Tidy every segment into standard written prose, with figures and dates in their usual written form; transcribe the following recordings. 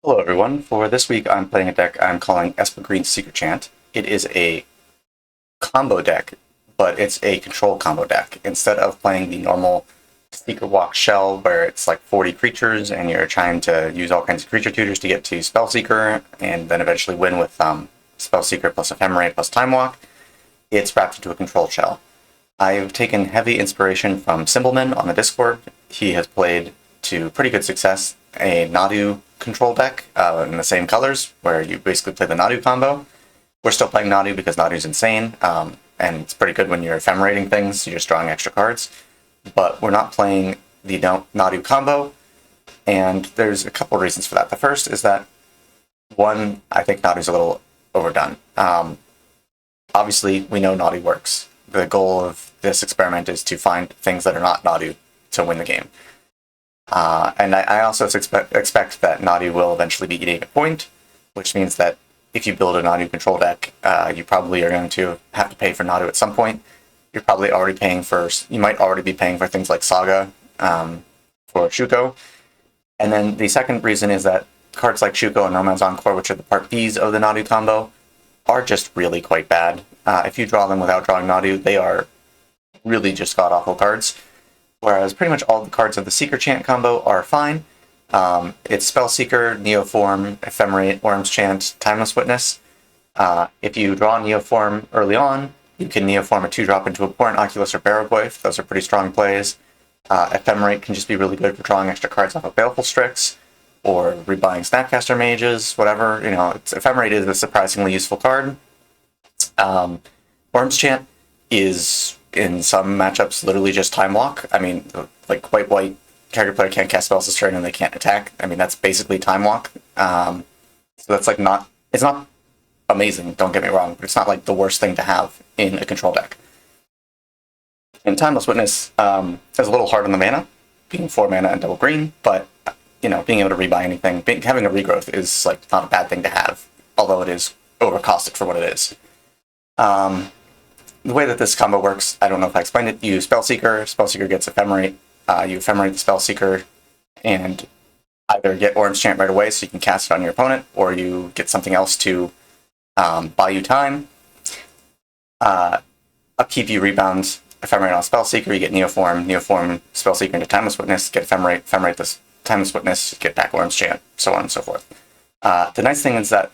Hello everyone, for this week I'm playing a deck I'm calling Esper Green Seekerchant. It is a combo deck, but it's a control combo deck. Instead of playing the normal Seeker Walk shell where it's like 40 creatures and you're trying to use all kinds of creature tutors to get to Spellseeker and then eventually win with Spellseeker plus Ephemerate plus Time Walk, it's wrapped into a control shell. I've taken heavy inspiration from Symbolman on the Discord. He has played to pretty good success a Nadu control deck in the same colors, where you basically play the Nadu combo. We're still playing Nadu because Nadu's insane, and it's pretty good when you're ephemerating things, you're just drawing extra cards. But we're not playing the Nadu combo, and there's a couple of reasons for that. The first is that, one, I think Nadu's a little overdone. Obviously, we know Nadu works. The goal of this experiment is to find things that are not Nadu to win the game. And I also expect that Nadu will eventually be eating a point, which means that if you build a Nadu control deck, you probably are going to have to pay for Nadu at some point. You're probably already paying for, you might already be paying for things like Saga for Shuko. And then the second reason is that cards like Shuko and Nomad's Encore, which are the part Bs of the Nadu combo, are just really quite bad. If you draw them without drawing Nadu, they are really just god-awful cards. Whereas pretty much all the cards of the Seekerchant combo are fine. It's Spellseeker, Neoform, Ephemerate, Wormschant, Timeless Witness. If you draw Neoform early on, you can Neoform a 2-drop into Abhorrent, Oculus, or Barrowboyf. Those are pretty strong plays. Ephemerate can just be really good for drawing extra cards off of Baleful Strix, or rebuying Snapcaster Mages, whatever. You know, Ephemerate is a surprisingly useful card. Wormschant is, in some matchups, literally just Time Walk. I mean, like white character player can't cast spells this turn and they can't attack. I mean, that's basically Time Walk. So that's like not, it's not amazing, don't get me wrong, but it's not like the worst thing to have in a control deck. And Timeless Witness is a little hard on the mana, being 4 mana and double green, but you know, being able to rebuy anything, having a regrowth is like not a bad thing to have, although it is overcosted for what it is. The way that this combo works, I don't know if I explained it. You Spellseeker, Spellseeker gets Ephemerate, you Ephemerate the Spellseeker, and either get Wormschant right away so you can cast it on your opponent, or you get something else to buy you time. Upkeep, you rebound Ephemerate on Spellseeker, you get Neoform, Spellseeker into Timeless Witness, get Ephemerate this Timeless Witness, get back Wormschant, so on and so forth. The nice thing is that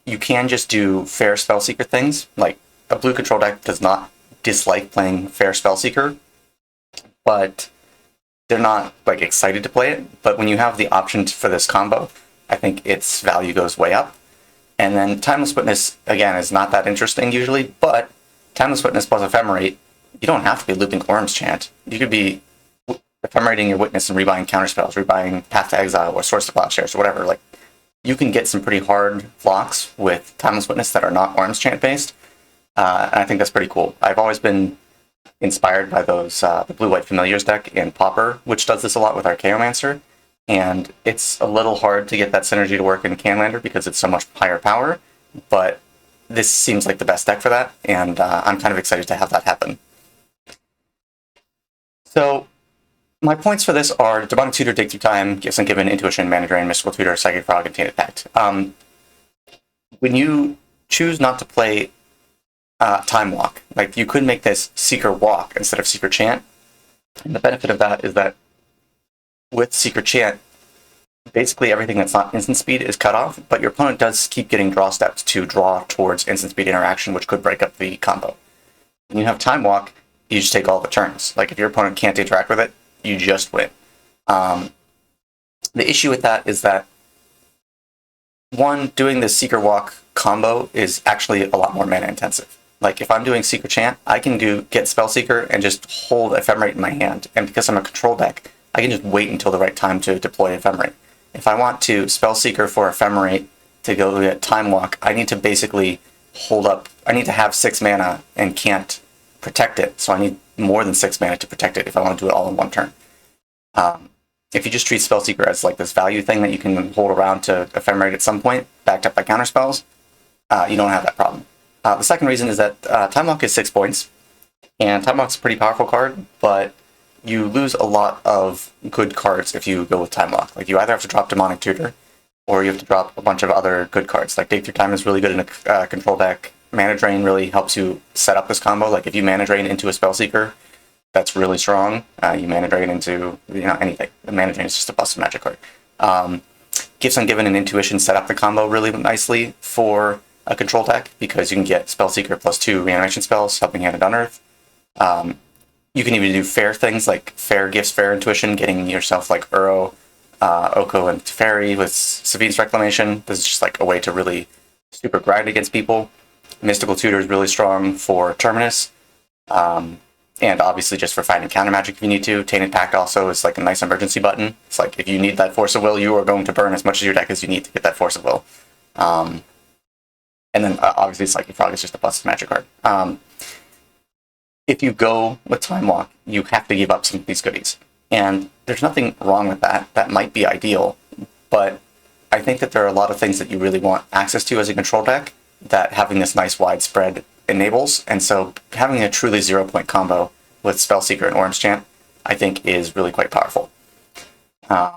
you can just do fair Spellseeker things, like a blue control deck does not dislike playing fair Spellseeker, but they're not like excited to play it. But when you have the option for this combo, I think its value goes way up. And then Timeless Witness, again, is not that interesting usually, but Timeless Witness plus Ephemerate, you don't have to be looping Wormschant. You could be ephemerating your Witness and rebuying counterspells, rebuying Path to Exile or Source to Plowshares or whatever. Like, you can get some pretty hard blocks with Timeless Witness that are not Wormschant based. And I think that's pretty cool. I've always been inspired by those the Blue-White Familiars deck in Pauper, which does this a lot with Archaeomancer. And it's a little hard to get that synergy to work in Highlander because it's so much higher power. But this seems like the best deck for that, and I'm kind of excited to have that happen. So my points for this are Demonic Tutor, Dig Through Time, Gifts Ungiven, Intuition, Mana Drain, Mystical Tutor, Psychic Frog, and Tainted Pact. When you choose not to play Time Walk, like you could make this Seeker Walk instead of Seekerchant, and the benefit of that is that with Seekerchant, basically everything that's not instant speed is cut off, but your opponent does keep getting draw steps to draw towards instant speed interaction, which could break up the combo. When you have Time Walk, you just take all the turns. Like if your opponent can't interact with it, you just win. The issue with that is that, one, doing the Seeker Walk combo is actually a lot more mana intensive. Like if I'm doing Seekerchant, I can get Spellseeker and just hold Ephemerate in my hand. And because I'm a control deck, I can just wait until the right time to deploy Ephemerate. If I want to Spellseeker for Ephemerate to go get Time Walk, I need to basically hold up. I need to have 6 mana and can't protect it. So I need more than 6 mana to protect it if I want to do it all in one turn. If you just treat Spellseeker as like this value thing that you can hold around to Ephemerate at some point, backed up by counterspells, you don't have that problem. The second reason is that Time Walk is 6 points, and Time Walk's a pretty powerful card, but you lose a lot of good cards if you go with Time Walk. Like, you either have to drop Demonic Tutor, or you have to drop a bunch of other good cards. Like Dig Through Time is really good in a control deck. Mana Drain really helps you set up this combo. Like if you Mana Drain into a Spellseeker, that's really strong. You Mana Drain into anything. The Mana Drain is just a busted magic card. Gifts Ungiven and Intuition set up the combo really nicely for a control deck because you can get Spellseeker +2 reanimation spells, Helping Hand and Unearth. You can even do fair things like fair gifts, fair intuition, getting yourself like Uro, Oko, and Teferi with Savine's Reclamation. This is just like a way to really super grind against people. Mystical Tutor is really strong for Terminus. And obviously just for fighting counter magic if you need to. Tainted Pact also is like a nice emergency button. It's like if you need that Force of Will, you are going to burn as much of your deck as you need to get that Force of Will. And then obviously Psychic Frog is just a busted magic card. If you go with Time Walk, you have to give up some of these goodies. And there's nothing wrong with that. That might be ideal. But I think that there are a lot of things that you really want access to as a control deck that having this nice widespread enables. And so having a truly 0-point combo with Spellseeker and Orange Chant, I think is really quite powerful. Yeah,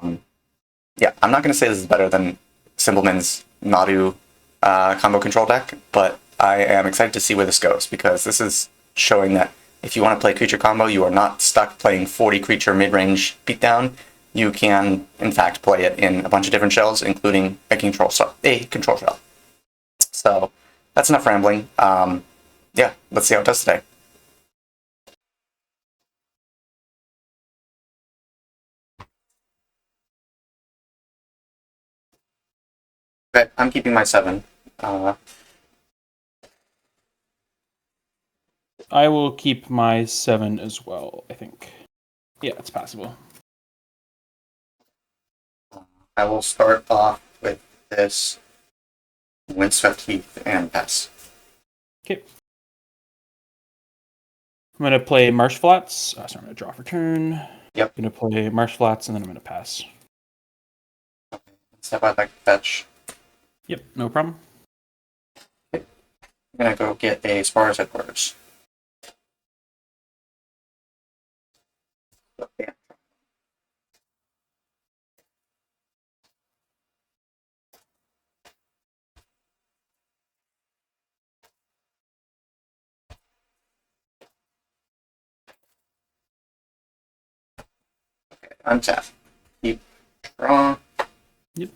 I'm not going to say this is better than Simpleman's Nadu combo control deck, but I am excited to see where this goes because this is showing that if you want to play creature combo, you are not stuck playing 40 creature mid-range beatdown. You can, in fact, play it in a bunch of different shells, including a control shell. So that's enough rambling. Yeah, let's see how it does today. Okay, I'm keeping my 7. I will keep my 7 as well, I think. Yeah, it's passable. I will start off with this Windswept Heath and pass. Okay. I'm going to play Marsh Flats. Sorry, I'm going to draw for turn. Yep. I'm going to play Marsh Flats, and then I'm going to pass. Okay. Step out back to fetch. Yep, no problem. Okay. I'm going to go get a Spar's Headquarters. Okay. Untap. Keep draw. Yep.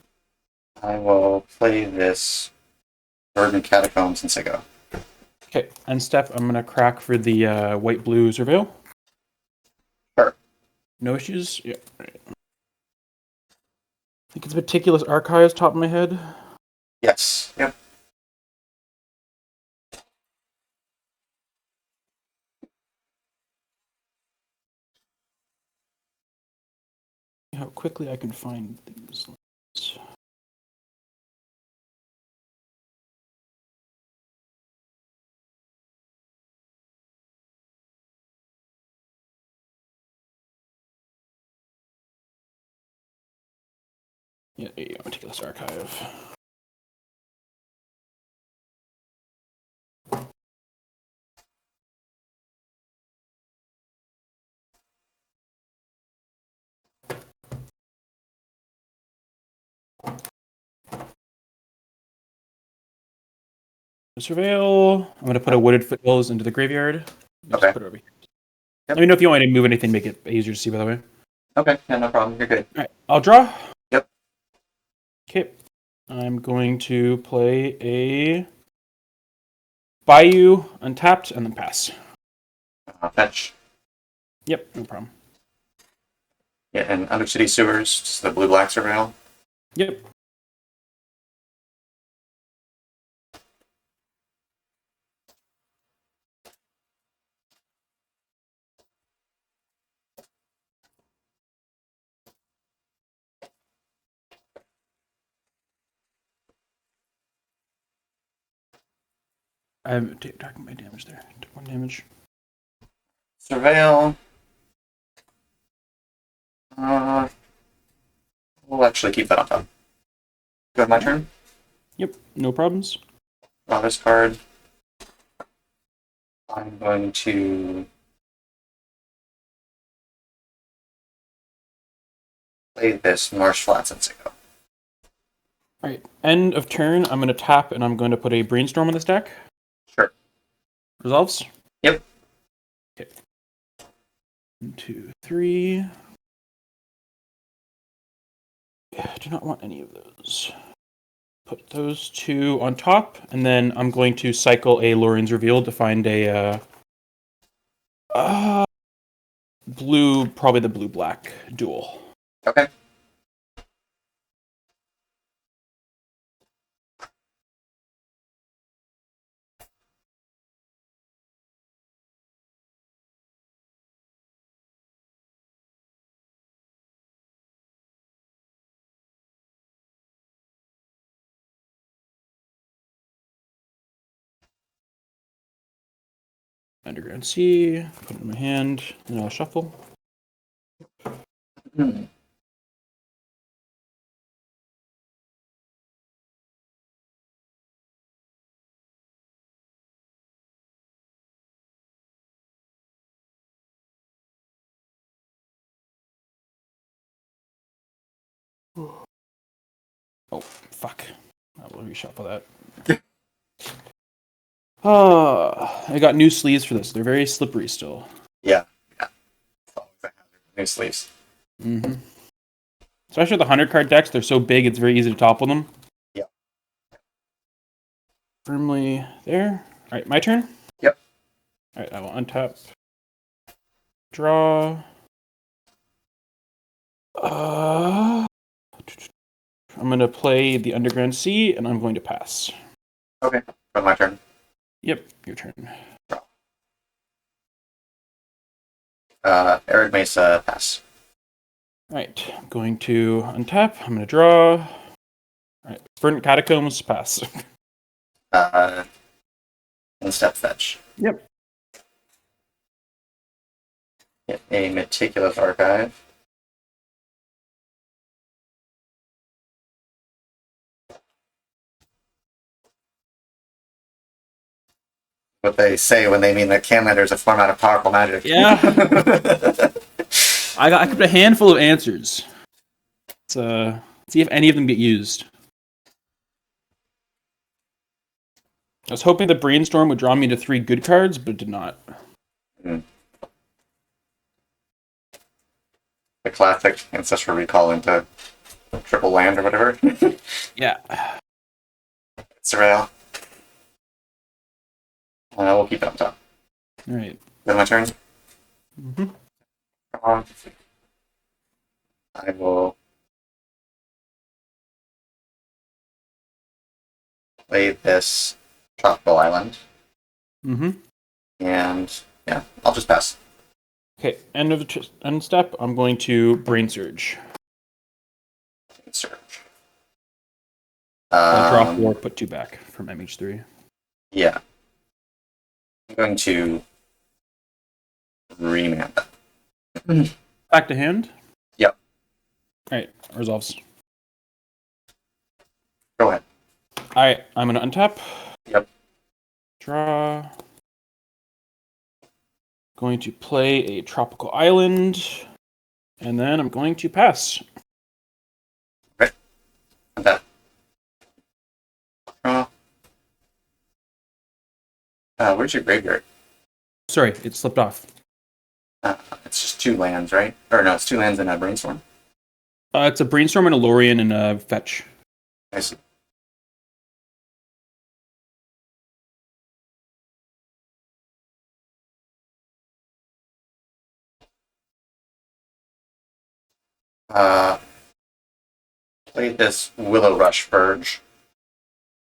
I will play this Verdant Catacombs since I go. Okay, and Steph, I'm going to crack for the white-blue Surveil. Sure. No issues? Yeah, right. I think it's Meticulous Archives, top of my head. Yes. Yep. How quickly I can find these. Yeah, there you go, Meticulous Archive. Surveil. I'm going to put a Wooded Foothills into the graveyard. Just Okay. put it over here. Yep. Let me know if you want me to move anything, make it easier to see, by the way. Okay. Yeah, no problem. You're good. All right, I'll draw. Yep. Okay. I'm going to play a Bayou, untapped, and then pass. Fetch. Yep, no problem. Yeah, and Undercity Sewers, just the blue-black Surveil. Yep. I haven't taken my damage there. Took 1 damage. Surveil. We'll actually keep that on top. Go ahead, my turn. Yep, no problems. Draw this card. I'm going to play this Marsh Flats and Sicko. All right, end of turn. I'm going to tap and I'm going to put a brainstorm on this deck. Sure. Resolves? Yep. Okay. 1, 2, 3. I do not want any of those. Put those 2 on top, and then I'm going to cycle a Lorian's Reveal to find a blue, probably the blue-black duel. Okay. Underground Sea, put it in my hand, and I'll shuffle. Oh, fuck. I will reshuffle that. I got new sleeves for this. They're very slippery still. Yeah. New sleeves. Mm-hmm. Especially the 100-card decks, they're so big, it's very easy to topple them. Yeah. Firmly there. All right, my turn? Yep. All right, I will untap. Draw. I'm going to play the Underground Sea, and I'm going to pass. Okay. From my turn. Yep, your turn. Arid Mesa, pass. All right, I'm going to untap. I'm going to draw. All right, Verdant Catacombs, pass. One step fetch. Yep. Get a Meticulous Archive. What they say when they mean that Canlander is a format of powerful magic. Yeah. I kept a handful of answers. Let's see if any of them get used. I was hoping the Brainstorm would draw me to 3 good cards, but it did not. The classic Ancestral Recall into triple land or whatever. Yeah. Surreal. We'll keep it on top. All right. Is that my turn? Mm-hmm. I will play this Tropical Island. Mm-hmm. And yeah, I'll just pass. Okay, end step, I'm going to Brain Surge. Search. I'll draw 4, put 2 back from MH3. Yeah. I'm going to remand that. Back to hand? Yep. Alright, resolves. Go ahead. Alright, I'm going to untap. Yep. Draw. Going to play a Tropical Island. And then I'm going to pass. Okay. Untap. Draw. Where's your graveyard? Sorry, it slipped off. It's just 2 lands, right? Or no, it's 2 lands and a Brainstorm. It's a Brainstorm and a Lorien and a Fetch. I see. Played this Willow Rush Verge.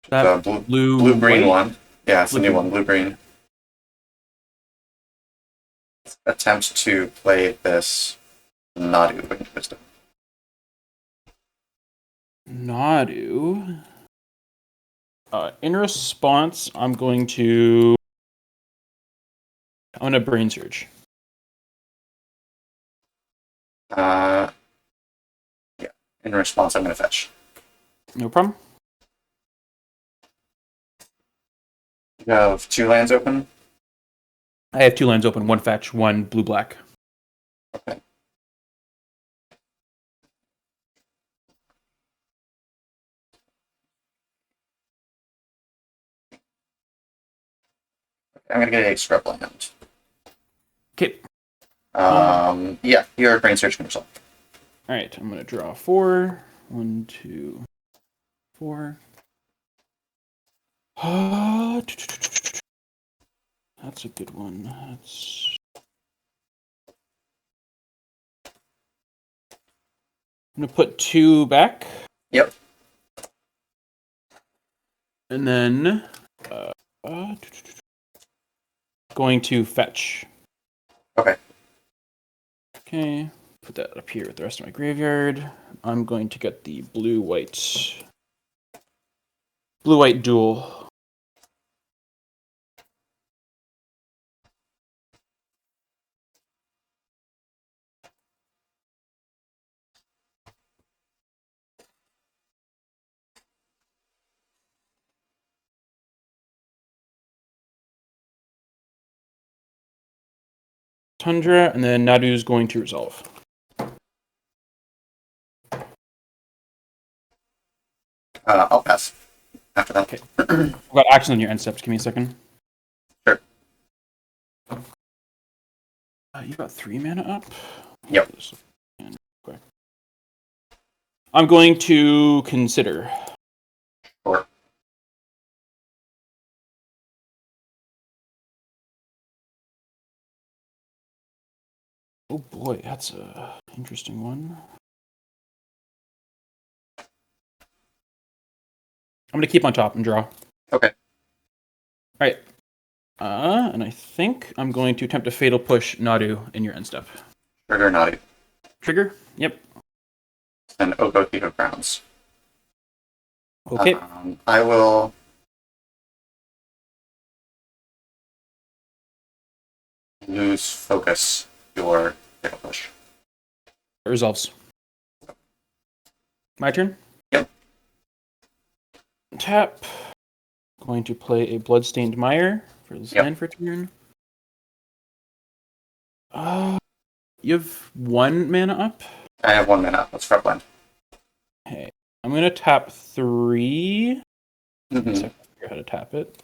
That The blue-green one. Yeah, it's a new one, blue-green. Attempt to play this Nadu Winged Wisdom. Nadu. In response, I'm going to Brain Surge. Yeah. In response, I'm going to fetch. No problem. You have 2 lands open. I have 2 lands open, 1 fetch, 1 blue-black. Okay. I'm gonna get a Scrubland. Okay. Yeah, your brain search can resolve. All right, I'm gonna draw 4. 1, 2, 4. That's a good one. I'm gonna put 2 back. Yep. And then going to fetch. Okay. Okay. Put that up here with the rest of my graveyard. I'm going to get the blue-white duel. Tundra, and then Nadu's going to resolve. I'll pass after that. Okay. I've got action on your end steps. Give me a second. Sure. You got 3 mana up? Yep. Okay. I'm going to consider. Sure. Oh boy, that's a interesting one. I'm going to keep on top and draw. Okay. All right. And I think I'm going to attempt a fatal push Nadu in your end step. Trigger naughty. Trigger? Yep. And Oko Thief of Crowns. Okay. I will lose focus your fatal push. It resolves. My turn? Yep. Tap. Going to play a Bloodstained Mire for this land for turn. You have 1 mana up? I have 1 mana. Let's Scrubland. Okay. I'm going to tap 3. Mm-hmm. So I figure out how to tap it.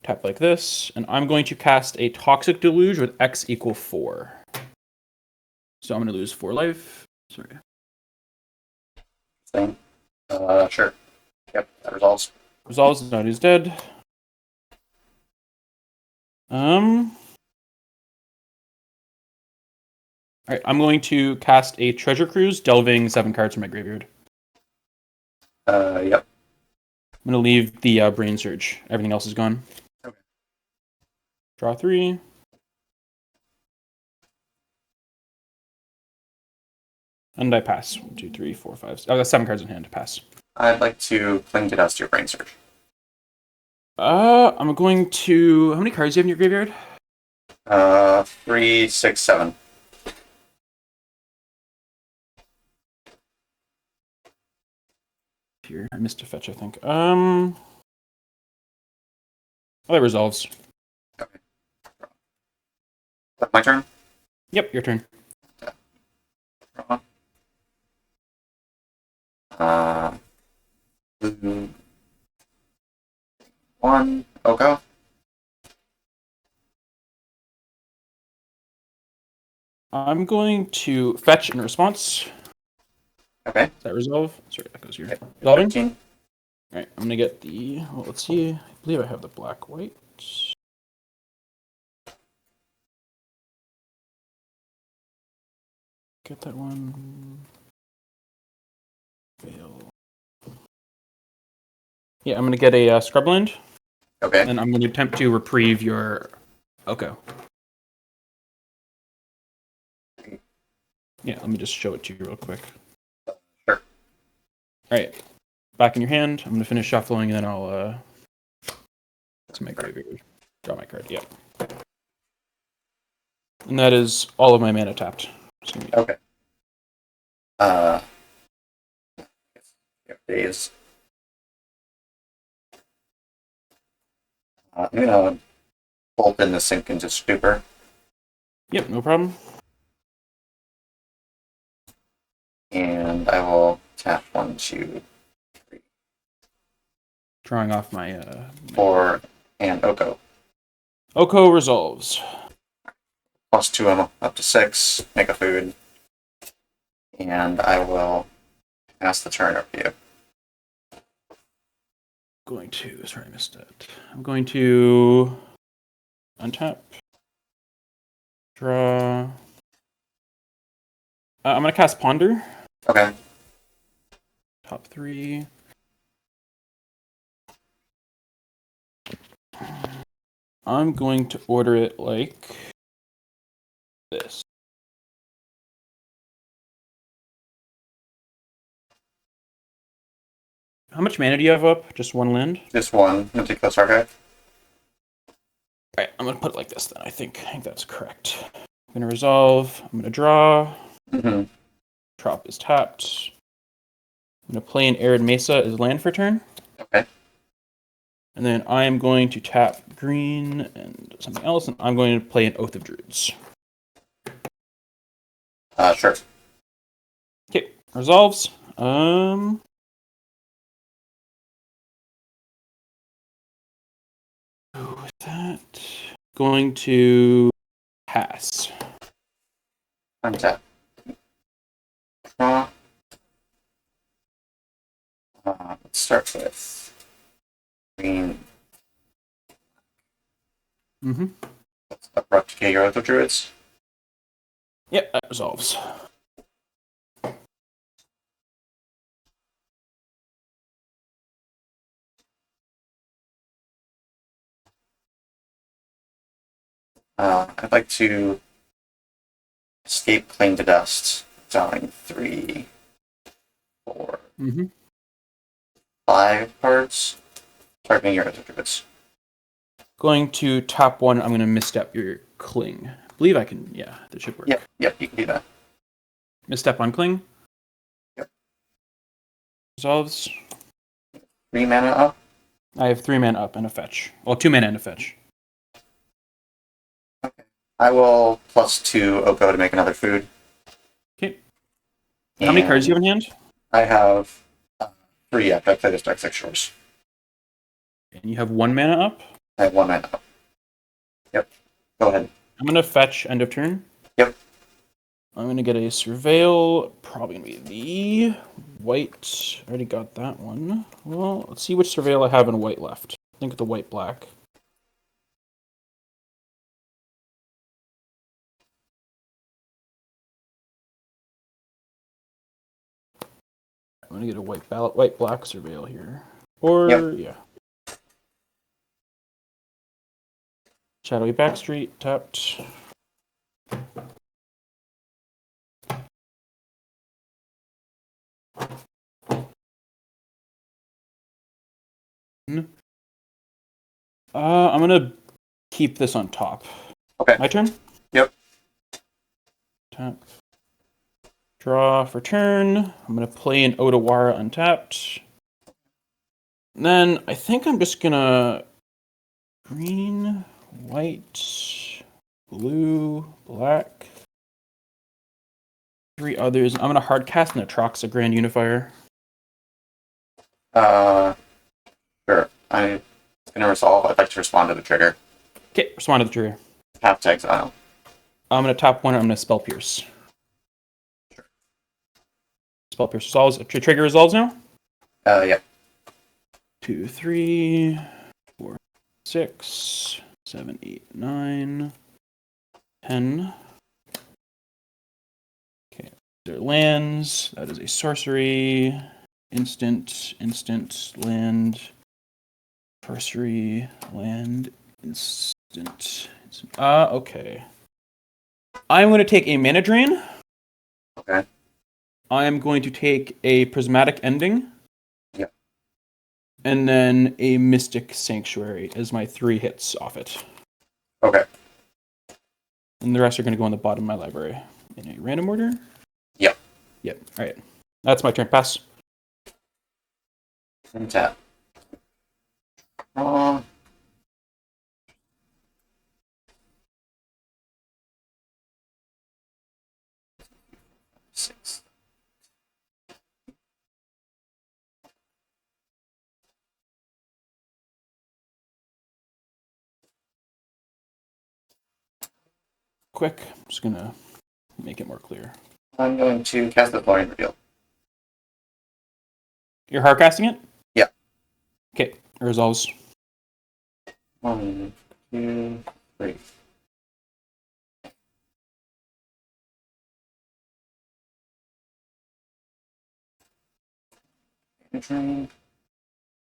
Tap like this. And I'm going to cast a Toxic Deluge with X = 4. So I'm going to lose 4 life. Sorry. Thing. Sure. Yep, that resolves. Resolves, Nadu's dead. Alright, I'm going to cast a Treasure Cruise, delving 7 cards from my graveyard. Yep. I'm going to leave the Brain Surge. Everything else is gone. Okay. Draw 3. And I pass. 1, 2, 3, 4, 5. Oh, that's 7 cards in hand to pass. I'd like to cling to dust your brain surge. I'm going to... How many cards do you have in your graveyard? 3, 6, 7. Here, I missed a fetch, I think. Oh, that resolves. Okay. My turn? Yep, your turn. Blue. 1. Oko. I'm going to fetch in response. Okay. Does that resolve? Sorry, that goes here. Okay. Resolving? 13. Alright, I'm gonna get the... Well, let's see. I believe I have the black-white. Get that one. Fail. Yeah, I'm gonna get a Scrubland. Okay. And I'm gonna attempt to reprieve your Oko. Yeah, let me just show it to you real quick. Sure. Alright. Back in your hand. I'm gonna finish shuffling and then I'll to my graveyard. Draw my card, yep. And that is all of my mana tapped. Okay. Days. I'm gonna bolt in the sink into stupor. Yep, no problem. And I will tap 1, 2, 3, Drawing off my 4, and Oko. Oko resolves. +2, I'm up to 6. Make a food. And I will pass the turn over to you. Sorry, I missed it. I'm going to untap. Draw. I'm going to cast Ponder. Okay. Top 3. I'm going to order it like this. How much mana do you have up? Just one land? Just one. Meticulous Archive. Alright, I'm going to put it like this then. I think that's correct. I'm going to resolve. I'm going to draw. Mm-hmm. Trop is tapped. I'm going to play an Arid Mesa as land for turn. Okay. And then I am going to tap green and something else, and I'm going to play an Oath of Druids. Sure. Okay, resolves. With that, going to pass. Untap. Draw. Let's start with green. Mm-hmm. Let's abrupt decay your Oath of Druids. Yep, that resolves. I'd like to escape Cling to Dust, drawing 3, 4, Mm-hmm. 5 cards, targeting your Oath of Druids. Going to tap one. I'm going to misstep your Cling. I believe I can. Yeah, that should work. Yep, you can do that. Misstep on Cling. Yep. Resolves. 3 mana up. I have 3 mana up and a fetch. Well, 2 mana and a fetch. Okay. I will +2 Oko to make another food. Okay. How many cards do you have in hand? I have 3 up. I play this deck 6 shores. And you have 1 mana up? I have 1 mana up. Yep. Go ahead. I'm going to fetch end of turn. Yep. I'm going to get a Surveil. Probably going to be the white. I already got that one. Well, let's see which Surveil I have in white left. I think the white-black. I'm going to get a white-black Surveil here. Or, yeah. Shadowy Backstreet, tapped. I'm gonna keep this on top. Okay. My turn? Yep. Tap. Draw for turn. I'm gonna play an Otawara untapped. And then I think I'm just gonna green, white, blue, black. 3 others. I'm gonna hard cast an Atroxa Grand Unifier. Sure. I'm gonna resolve. I'd like to respond to the trigger. Okay, respond to the trigger. Tap to exile. I'm gonna tap one. I'm gonna Spell Pierce. Sure. Spell Pierce resolves. Trigger resolves now. Yep. 2, 3, 4, 6, 7, 8, 9, 10. Okay, there are lands. That is a sorcery. Instant, land. Sorcery, land, instant. Okay. I'm going to take a mana drain. Okay. I am going to take a prismatic ending. Yep. And then a mystic sanctuary as my 3 hits off it. Okay. And the rest are going to go on the bottom of my library. In a random order? Yep. Yep. Alright. That's my turn. Pass. And tap. Six. quick. I'm just gonna make it more clear. I'm going to cast the Florian Reveal. You're hard casting it? Yeah. Okay, it resolves. 1, 2, 3. Drain.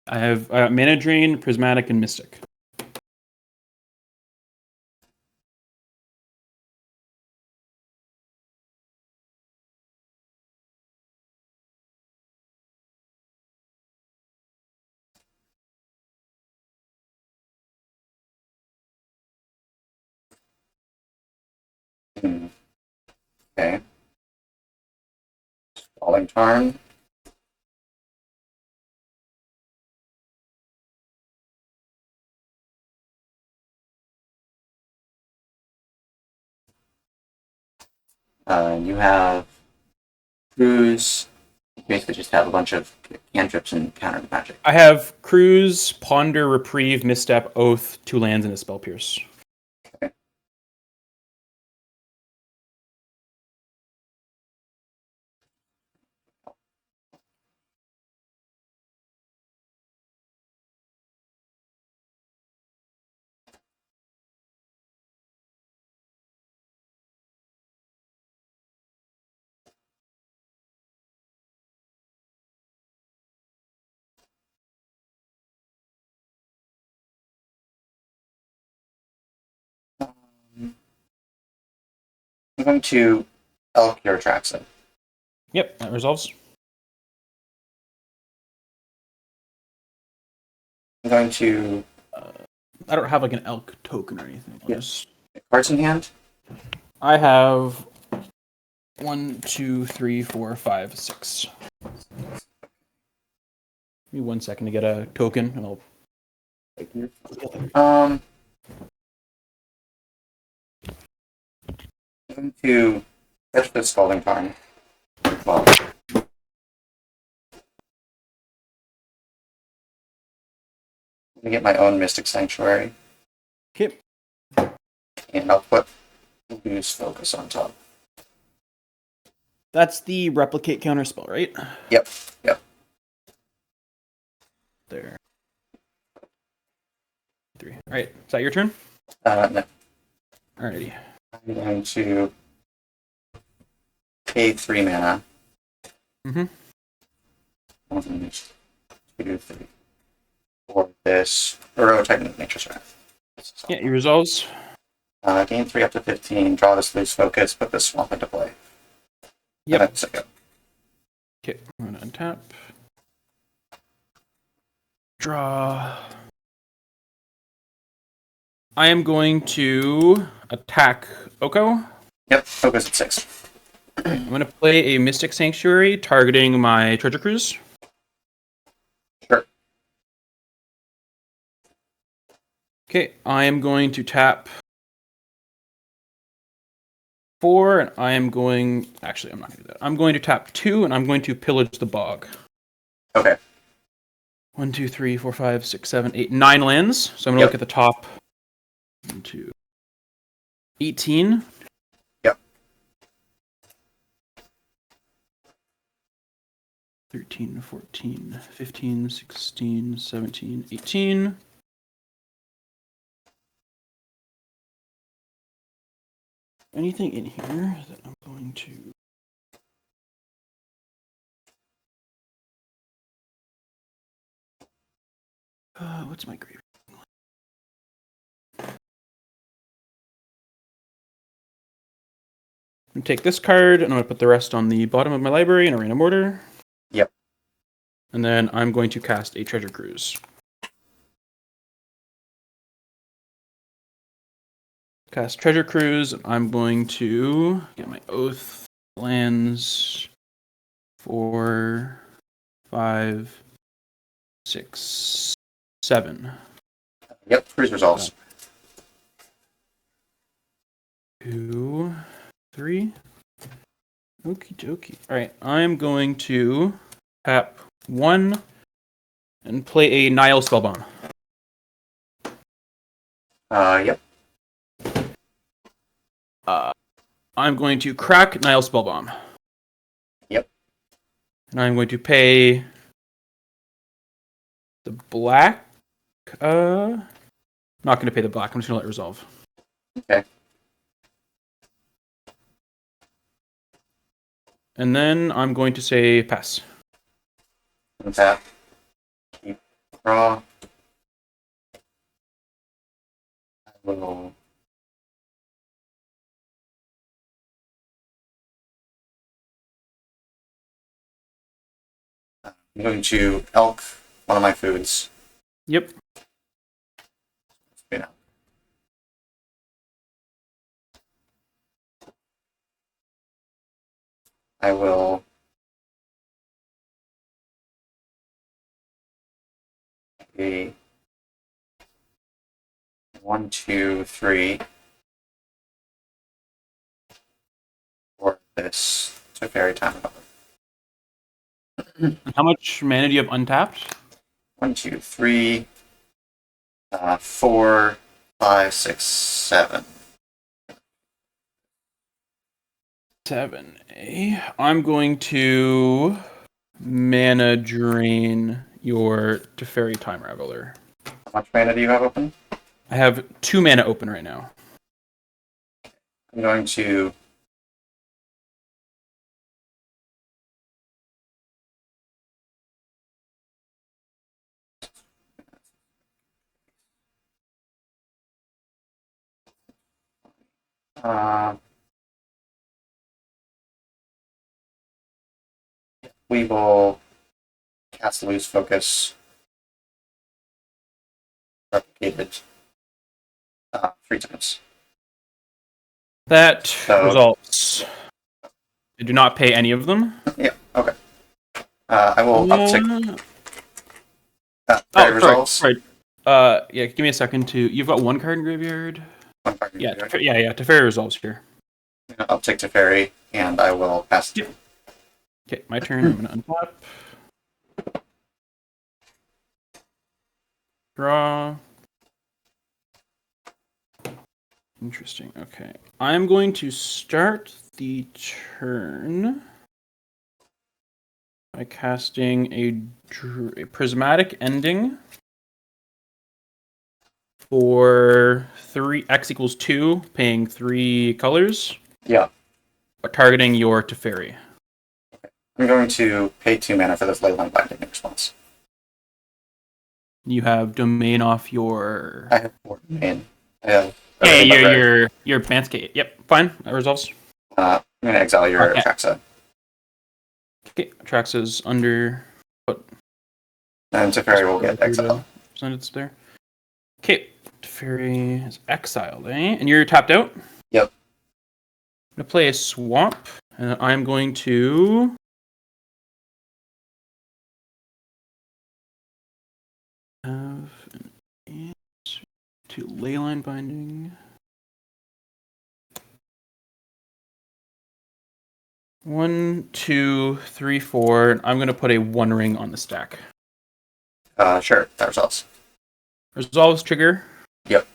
I have Mana Drain, Prismatic, and Mystic. Okay. Falling turn. You have Cruise. You basically just have a bunch of cantrips and counter magic. I have Cruise, Ponder, Reprieve, Misstep, Oath, 2 lands, and a Spell Pierce. Okay. I'm going to Elk your Traxxas. Yep, that resolves. I'm going to I don't have like an elk token or anything. yes. Cards in hand. I have 1, 2, 3, 4, 5, 6. Give me 1 second to get a token, and I'll. I'm going to fetch the Scalding Tarn. Well, I'm going to get my own Mystic Sanctuary, Okay. and I'll put Lose Focus on top. That's the replicate counter spell, right? Yep, yep. There. 3. All right. Is that your turn? No. Alrighty. I'm going to pay 3 mana. Mm-hmm. 1, 2, 3. For this Uro Titan of Nature's Wrath. Yeah, he resolves. Gain 3 up to 15. Draw this Lose Focus. Put this Swamp into play. Yep. And that's it. Okay, I'm gonna untap. Draw. I am going to attack Oko. Yep, Focus at 6. I'm gonna play a Mystic Sanctuary targeting my Treasure Cruise. Sure. Okay, I am going to tap 4, and I am going. Actually, I'm not going to do that. I'm going to tap 2, and I'm going to pillage the bog. Okay. 1, 2, 3, 4, 5, 6, 7, 8, 9 lands. So I'm going to look at the top. 1, 2, 18. Yep. 13, 14, 15, 16, 17, 18. Anything in here that I'm going to... what's my grave? I'm going to take this card, and I'm going to put the rest on the bottom of my library in a random order. Yep. And then I'm going to cast a Treasure Cruise. Cast Treasure Cruise. I'm going to get my Oath lands 4, 5, 6, 7. Yep, Cruise resolves. 2, 3. Okie dokie. Alright, I'm going to tap 1 and play a Nile Spellbomb. Yep. I'm going to crack Nile Spellbomb. Yep. And I'm going to pay the black. Not going to pay the black. I'm just going to let it resolve. Okay. And then I'm going to say pass. Tap. Keep. Draw. I will. I'm going to elk one of my foods. Yep. You know. I will. A 1, 2, 3 for this to fairy time. How much mana do you have untapped? 1, 2, 3, 4, 5, 6, 7. 7. I'm going to mana drain your Teferi Time Raveler. How much mana do you have open? I have 2 mana open right now. I'm going to we will cast Lose Focus replicated 3 times. That results. I do not pay any of them. Yeah, okay. I will uptick. Resolves. Sorry. Yeah, give me a second to. You've got 1 card in graveyard. 1 card in graveyard. Yeah. Teferi resolves here. Uptick Teferi, and I will pass it. Okay, my turn. I'm going to untap. Draw. Interesting. Okay. I'm going to start the turn by casting a prismatic ending for 3x equals 2, paying 3 colors. Yeah. Targeting your Teferi. I'm going to pay 2 mana for this Leyline Binding in response. You have domain off your. I have 4 domain. I have. Yeah, your Manscaped. Yep, fine. That resolves. I'm going to exile your Atraxa. Okay, Atraxa's under. What? And Teferi will get exiled. It's there. Okay, Teferi is exiled, eh? And you're tapped out? Yep. I'm going to play a swamp, and I'm going to. Have an answer to Leyline Binding. 1, 2, 3, 4. I'm going to put a 1 ring on the stack. Sure, that resolves. Resolves trigger. Yep.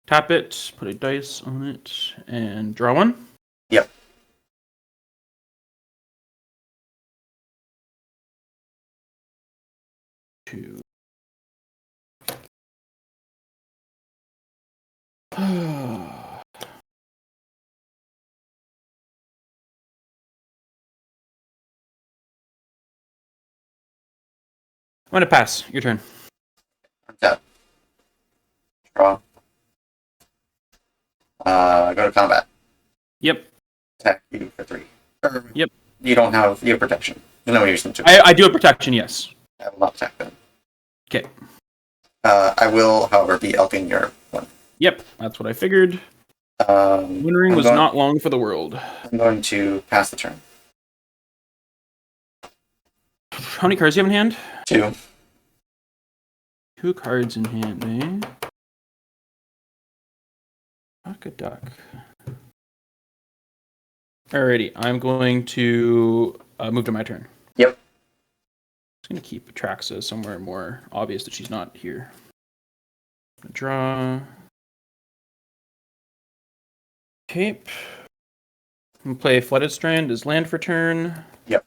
Tap it, put a dice on it, and draw 1. Yep. Two. I'm going to pass. Your turn. Tap. Draw. Go to combat. Yep. Attack you for 3. Yep. You have protection. There's no use them to. I do have protection, yes. I will not attack them. Okay. I will, however, be elking your 1. Yep, that's what I figured. Wondering was not long for the world. I'm going to pass the turn. How many cards do you have in hand? 2. 2 cards in hand, eh? Duck a duck. Alrighty, I'm going to move to my turn. Yep. I'm just going to keep Atraxa somewhere more obvious that she's not here. Draw. Okay. I'm gonna play Flooded Strand as land for turn. Yep.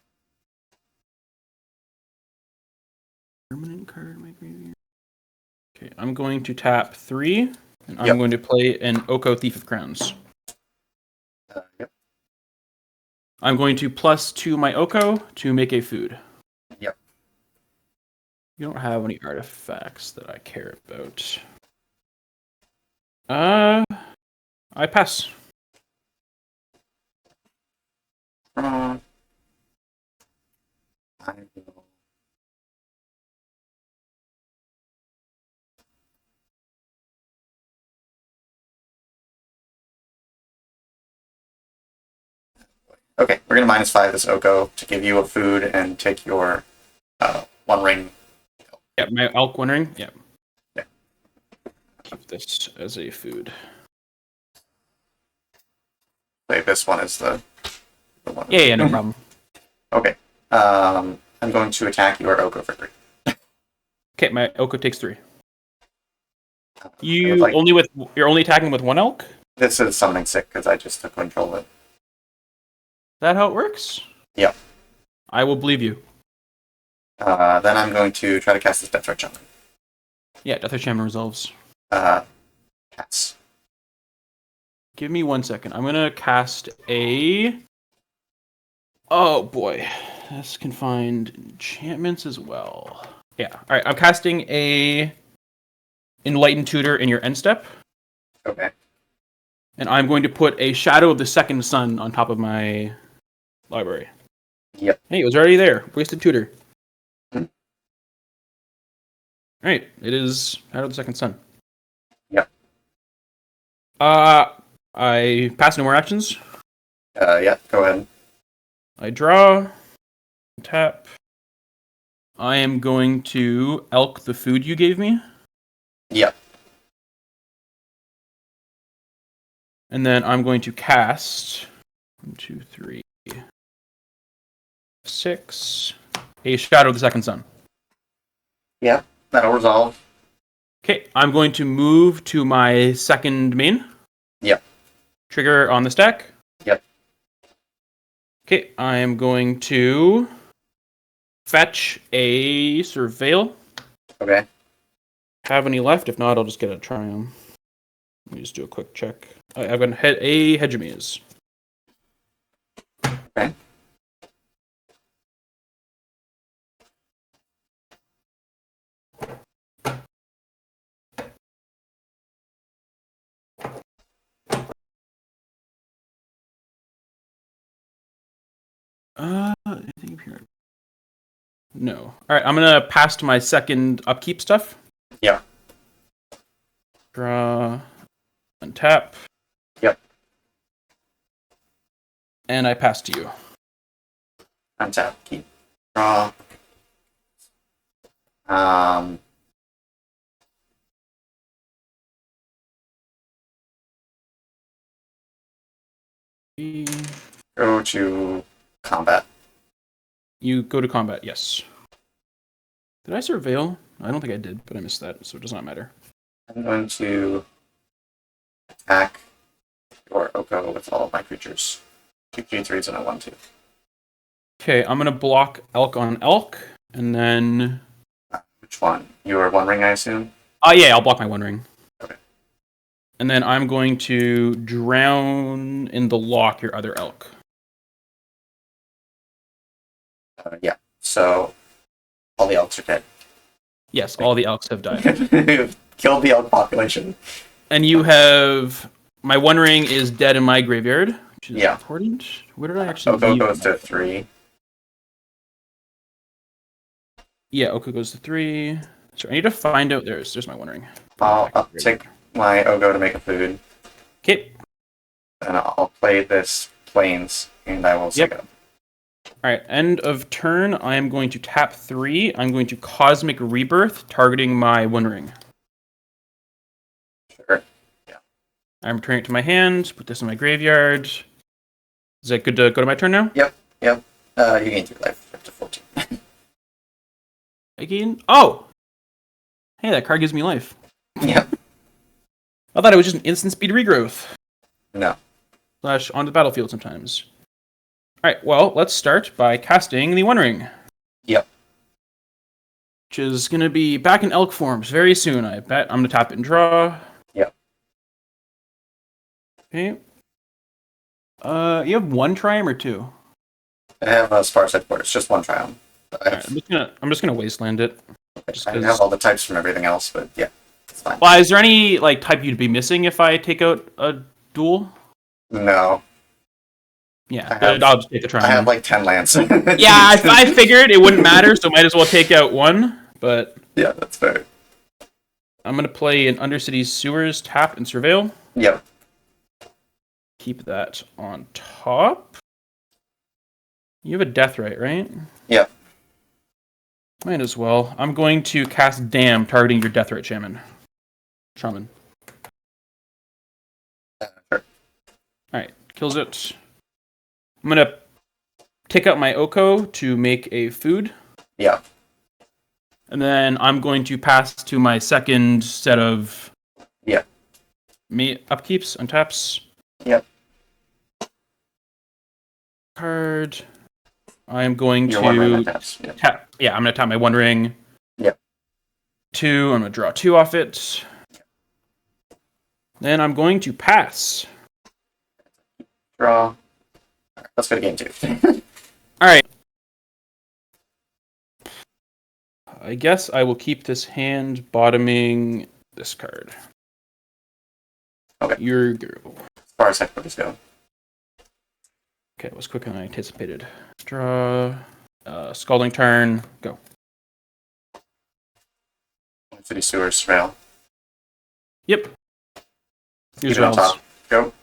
Permanent card in my graveyard. Okay, I'm going to tap 3, and I'm Yep. going to play an Oko Thief of Crowns. Yep. I'm going to +2 my Oko to make a food. Yep. You don't have any artifacts that I care about. I pass. I will... Okay, we're gonna -5 this Oko to give you a food and take your 1 ring. Yeah, my elk wondering. Yeah. Yeah. Keep this as a food. Wait, this one is the one. Yeah, no problem. Okay. I'm going to attack your Oko for 3. Okay, my Oko takes 3. You're Only attacking with 1 elk? This is summoning sick because I just took control of it. Is that how it works? Yep. I will believe you. Then I'm going to try to cast this Death Threat Shaman. Yeah, Death Threat Shaman resolves. Pass. Give me 1 second. I'm gonna cast a... Oh boy. This can find enchantments as well. Yeah. Alright, I'm casting a Enlightened Tutor in your end step. Okay. And I'm going to put a Shadow of the Second Sun on top of my library. Yep. Hey, it was already there. Wasted Tutor. Hmm. Alright, it is Shadow of the Second Sun. Yep. I pass no more actions. Yeah, go ahead. I draw, tap. I am going to elk the food you gave me. Yep. And then I'm going to cast 1, 2, 3, 6. A Shadow of the Second Sun. Yep, that'll resolve. Okay, I'm going to move to my second main. Yep. Trigger on the stack. Yep. Okay, I am going to fetch a Surveil. Okay. Have any left? If not, I'll just get a Triumph. Let me just do a quick check. I've got a Hegemese. Okay. Anything here? No. All right, I'm gonna pass to my second upkeep stuff. Yeah. Draw, untap. Yep. And I pass to you. Untap. Keep. Draw. Um. Go to combat. You go to combat, yes. Did I surveil? I don't think I did, but I missed that, so it does not matter. I'm going to attack your Oko with all of my creatures. 2 G3s and a 1/2. Okay, I'm gonna block elk on elk, and then... Which one? Your 1 ring, I assume? Yeah, I'll block my 1 ring. Okay. And then I'm going to drown in the lock your other elk. Yeah. So, all the elks are dead. Yes, all the elks have died. Killed the elk population. And you have... My 1 ring is dead in my graveyard, which is important. Where did I actually Oko leave goes my- to 3. Yeah, Oko goes to 3. So I need to find out... There's my 1 ring. I'll take my Oko to make a food, Okay. and I'll play this Plains, and I will Yep. Sicko. Alright, end of turn, I am going to tap 3. I'm going to Cosmic Rebirth, targeting my 1 ring. Sure. I'm returning it to my hand, put this in my graveyard. Is that good to go to my turn now? Yep. You gain 3 life up to 14. Again? Oh! Hey, that card gives me life. Yep. I thought it was just an instant speed regrowth. No. / onto the battlefield sometimes. Alright, well, let's start by casting the One Ring. Yep. Which is going to be back in elk forms very soon, I bet. I'm going to tap it and draw. Yep. Okay. You have one triumph or two? I have a Sparse Headquarters, just one triumph. Right, I'm just gonna wasteland it. I have all the types from everything else, but yeah, it's fine. Well, is there any like type you'd be missing if I take out a duel? No. Yeah, I'll just take the triumph. I have like 10 lands. Yeah, I figured it wouldn't matter, so might as well take out one. But yeah, that's fair. I'm gonna play an Undercity Sewers, tap and surveil. Yep. Keep that on top. You have a death right? Yep. Might as well. I'm going to cast Damn, targeting your death right shaman. Shaman. Sure. Alright, kills it. I'm gonna take out my Oko to make a food. Yeah. And then I'm going to pass to my second set of upkeeps, untaps. Yep. Card. I am going Your to One Ring taps. Yep. tap. Yeah, I'm gonna tap my One Ring. Yep. 2. I'm gonna draw 2 off it. Then I'm going to pass. Draw. All right, let's go to game 2. Alright. I guess I will keep this hand bottoming this card. Okay. Your girl. As far as Headquarters go. Okay, it was quicker than I anticipated. Draw. Scalding turn. Go. City Sewers, Surveil. Yep. Keep it on top. Go.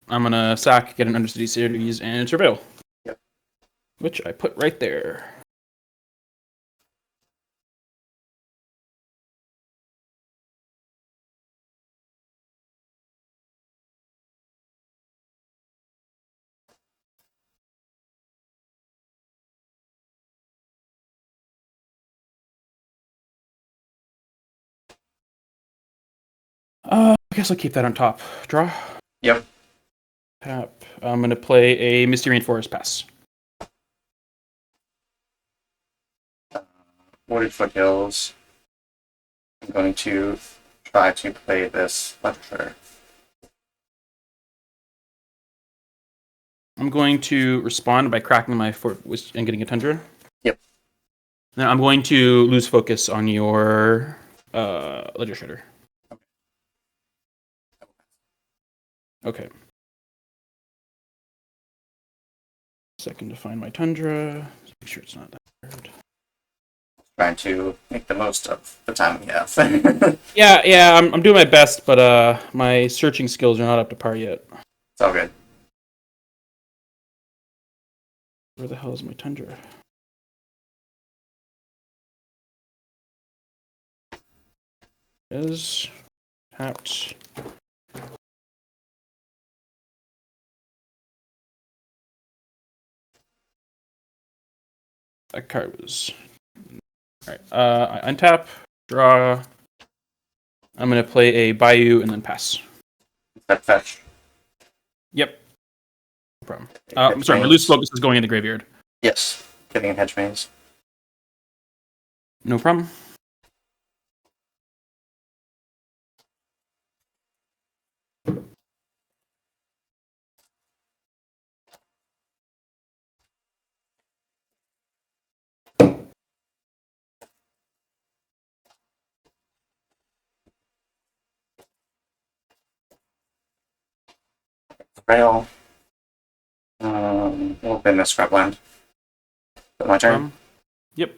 I'm gonna sack, get an Undercity Series, and surveil. Yep. Which I put right there. I guess I'll keep that on top. Draw. Yep. Tap. I'm gonna play a Misty Rainforest pass. Wooded Foothills. I'm going to try to play this Ledger. I'm going to respond by cracking my fort and getting a Tundra. Yep. Then I'm going to lose focus on your Ledger Shredder. Okay. Second to find my Tundra. Make sure it's not that hard. Trying to make the most of the time we have. Yeah, I'm doing my best, but my searching skills are not up to par yet. It's all good. Where the hell is my Tundra? Is tapped. That card was... Alright, I untap, draw. I'm going to play a Bayou and then pass. Step fetch. Yep. No problem. I'm sorry, my loose focus is going in the graveyard. Yes. Getting in hedge maze. No problem. Rail. We'll bin this scrubland. My turn. Yep.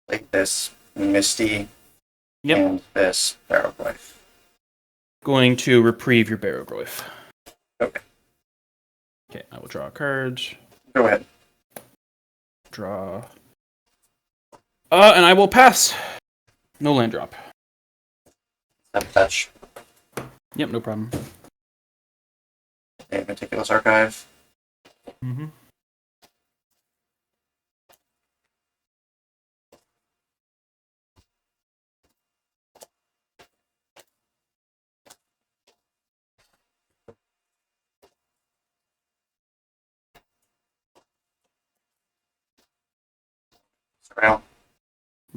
Like this Misty. Yep. And this Barrowglyph. Going to reprieve your Barrowglyph. Okay. Okay, I will draw a card. Go ahead. Draw. And I will pass. No land drop. Step fetch. Yep, no problem. Okay, Meticulous Archive. Mm-hmm.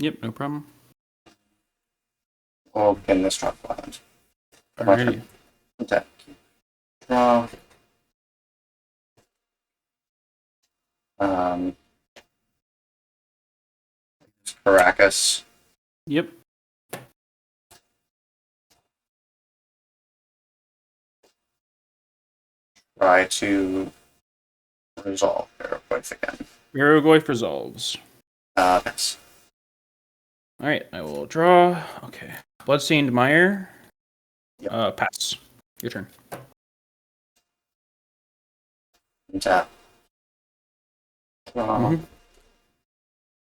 Yep, no problem. We'll begin this drop island. Alrighty. Attack. Draw. Caracas. Yep. Try to resolve their points again. Barrogoyf resolves. Pass. Alright, I will draw. Okay. Bloodstained Mire. Yep. Pass. Your turn. Tap. Draw. Mhm.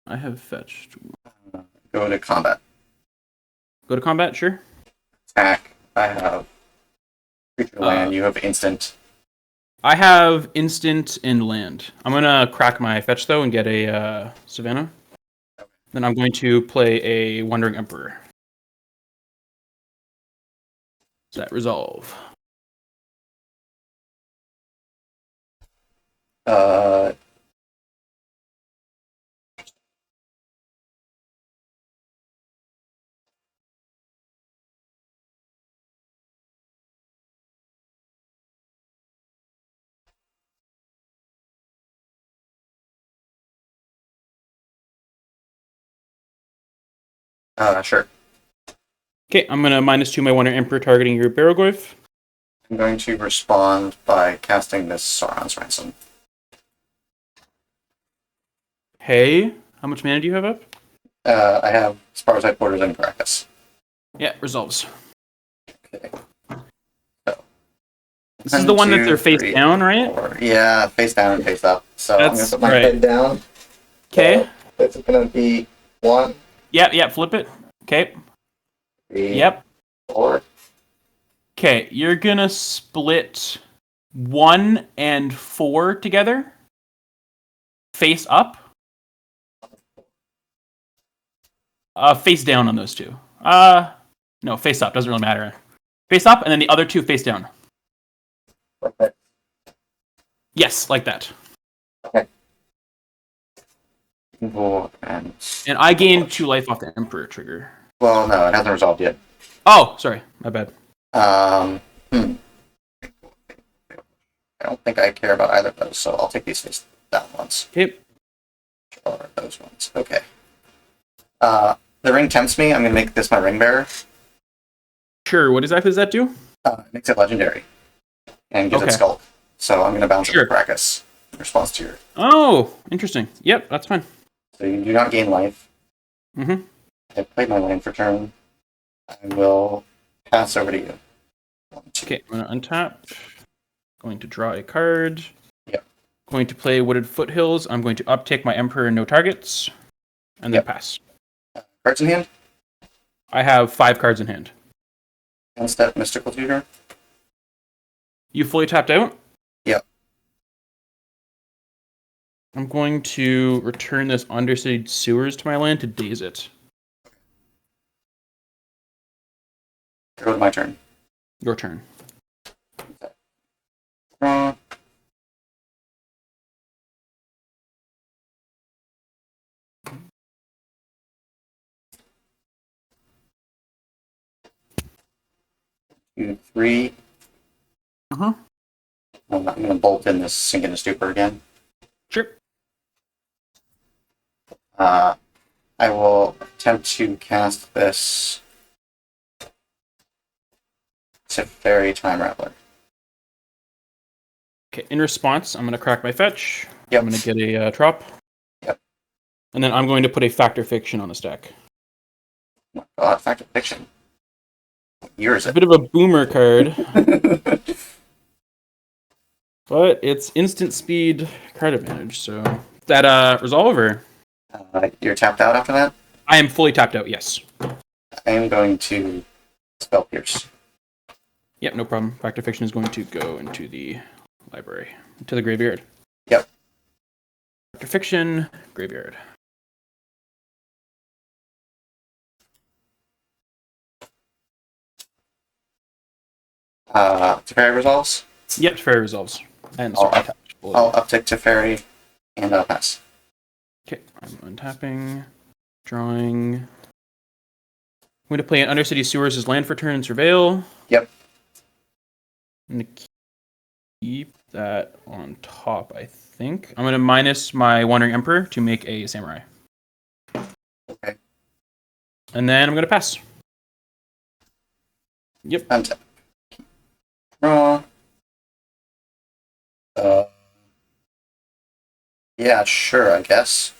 I have fetched. Go to combat. Go to combat, sure. Attack. I have creature land. You have instant. I have instant and land. I'm gonna crack my fetch though and get a Savannah. Then I'm going to play a Wandering Emperor. Does that resolve? Sure. Okay, I'm gonna -2 my Wandering Emperor targeting your Barrogoyf. I'm going to respond by casting this Sauron's Ransom. Hey, how much mana do you have up? I have Sparrow's Borders and Caracas. Yeah, resolves. Okay. So, This is the one that they're face down, right? 4. Yeah, face down and face up. So I'm going to put my right. head down. Okay. So it's going to be 1. Yeah, flip it. Okay. 3. Yep. 4. Okay, you're gonna split 1 and 4 together. Face up. Face down on those two. No, face up. Doesn't really matter. Face up, and then the other 2 face down. Like that. Yes, like that. Okay. And I gain 2 life off the Emperor trigger. well, no, it hasn't resolved yet. Oh, sorry. My bad. I don't think I care about either of those, so I'll take these face down ones. Okay. Or those ones. Okay. The ring tempts me. I'm going to make this my ring bearer. Sure, what exactly does that do? It makes it legendary. And gives it Okay. Skulk. So I'm going to bounce it Sure. with Caracas in response to your... Oh, interesting. Yep, that's fine. So you do not gain life. Mm-hmm. I played my land for turn. I will pass over to you. 1, 2. Okay, I'm going to untap. Going to draw a card. Yep. Going to play Wooded Foothills. I'm going to uptick my Emperor, no targets. And then Yep. pass. Cards in hand. I have 5 cards in hand. End step, Mystical Tutor. You fully tapped out? Yep. I'm going to return this Undercity Sewers to my land to daze it. Go to my turn. Your turn. Draw. Two, 3. Uh-huh. I'm going to bolt in this Sink into Stupor again. Sure. I will attempt to cast this Teferi Time Rattler. Okay, in response, I'm going to crack my fetch. Yep. I'm going to get a trop. Yep. And then I'm going to put a Factor Fiction on the stack. Oh my god, Fact or Fiction. What year is A it? bit of a boomer card, but it's instant speed card advantage, so... That resolve, or? You're tapped out after that? I am fully tapped out, yes. I am going to Spell Pierce. Yep, no problem. Factor Fiction is going to go into the library, to the graveyard. Yep. Factor Fiction, graveyard. Teferi resolves. Yep, Fairy resolves. And I'll sorry, tapped. I'll uptick Teferi and pass. Okay, I'm untapping. Drawing. I'm going to play an Undercity Sewers as land for turn and Surveil. Yep. I'm going to keep that on top, I think. I'm going to minus my Wandering Emperor to make a Samurai. Okay. And then I'm going to pass. Yep. Untap. Draw. Yeah, sure, I guess.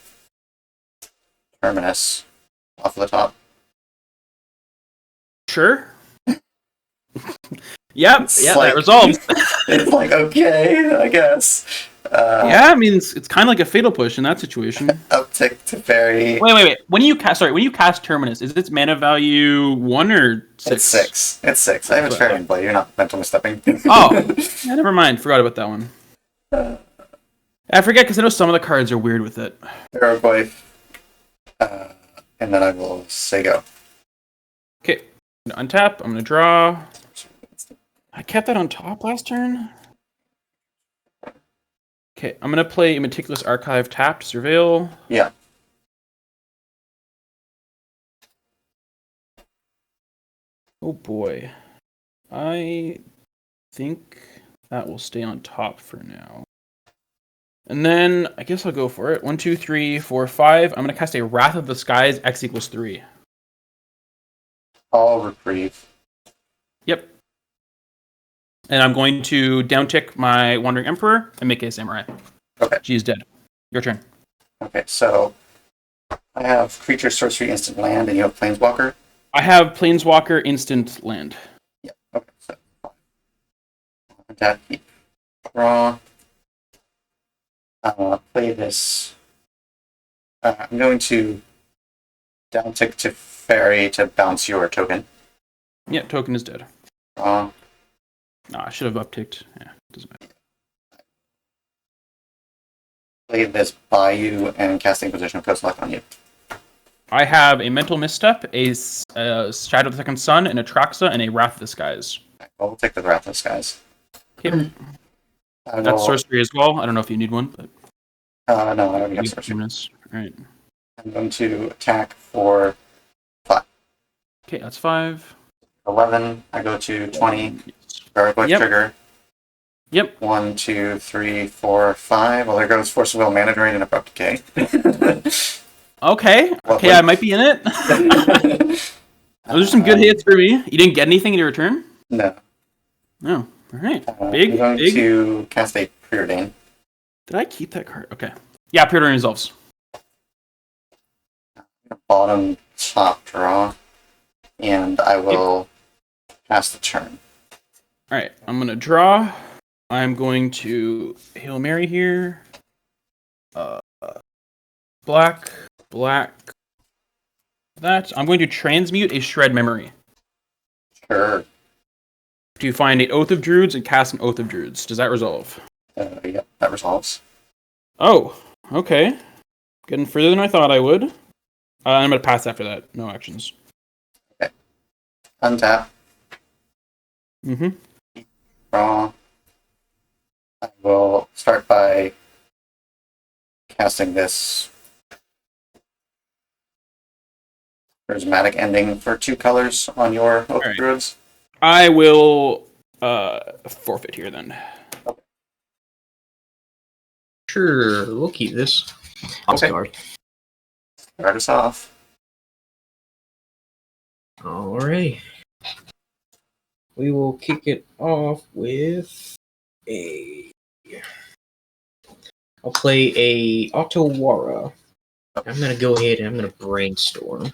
Terminus. Off the top. Sure. Yep. It's Yeah, like- that resolves. It's like, okay, I guess. Yeah, I mean, it's kind of like a fatal push in that situation. Uptick to fairy. Wait. When you cast Terminus, is its mana value 1 or 6? It's 6. It's 6. I have a fairy in play. You're not mental misstepping. Oh, yeah, never mind. Forgot about that one. I forget because I know some of the cards are weird with it. Paraguay. And then I will say go. Okay, I'm gonna untap. I'm gonna draw. I kept that on top last turn. Okay, I'm gonna play a Meticulous Archive tapped Surveil. Yeah. Oh boy, I think that will stay on top for now. And then I guess I'll go for it. 1, 2, 3, 4, 5. I'm gonna cast a Wrath of the Skies. X equals 3. All reprieve. Yep. And I'm going to downtick my Wandering Emperor and make a Samurai. Okay. She is dead. Your turn. Okay, so I have creature, sorcery, instant land, and you have planeswalker. I have Planeswalker instant land. Yeah. Okay. So attack, draw. Play this. I'm going to downtick to fairy to bounce your token. Yeah, token is dead. Draw. I should have upticked. Yeah, doesn't matter. Play this Bayou and casting position of Ghost Select on you. I have a Mental Misstep, a Shadow of the Second Sun, an Atraxa, and a Wrath of the Skies. We'll take the Wrath of the Skies. Okay. That's sorcery as well. I don't know if you need one, but no, I already have sorcery. All right. I'm going to attack for 5. Okay, that's 5. 11. I go to 20. Gargoyle Yep. trigger. Yep. 1, 2, 3, 4, 5. Well, there goes Force of Will, Mana Drain, and Abrupt Decay. Okay. Lovely. I might be in it. Those are some good hits for me. You didn't get anything in your return? No. No. All right. I'm going Big. to cast a Preordain. Did I keep that card? Okay. Yeah, Preordain resolves. Bottom top draw. And I will pass the turn. All right. I'm going to draw. I'm going to Hail Mary here. Black. That. I'm going to transmute a Shred Memory Sure. to find an Oath of Druids and cast an Oath of Druids. Does that resolve? Yep, that resolves. Oh, okay. Getting further than I thought I would. I'm going to pass after that. No actions. Okay. Untap. Mm-hmm. Draw. I will start by casting this charismatic ending for 2 colors on your Oath of Alright. Druids. I will forfeit here then. Sure, we'll keep this. Okay. Guard. Start us off. Alright. We will kick it off with a. I'll play a Otawara. I'm gonna go ahead and I'm gonna brainstorm.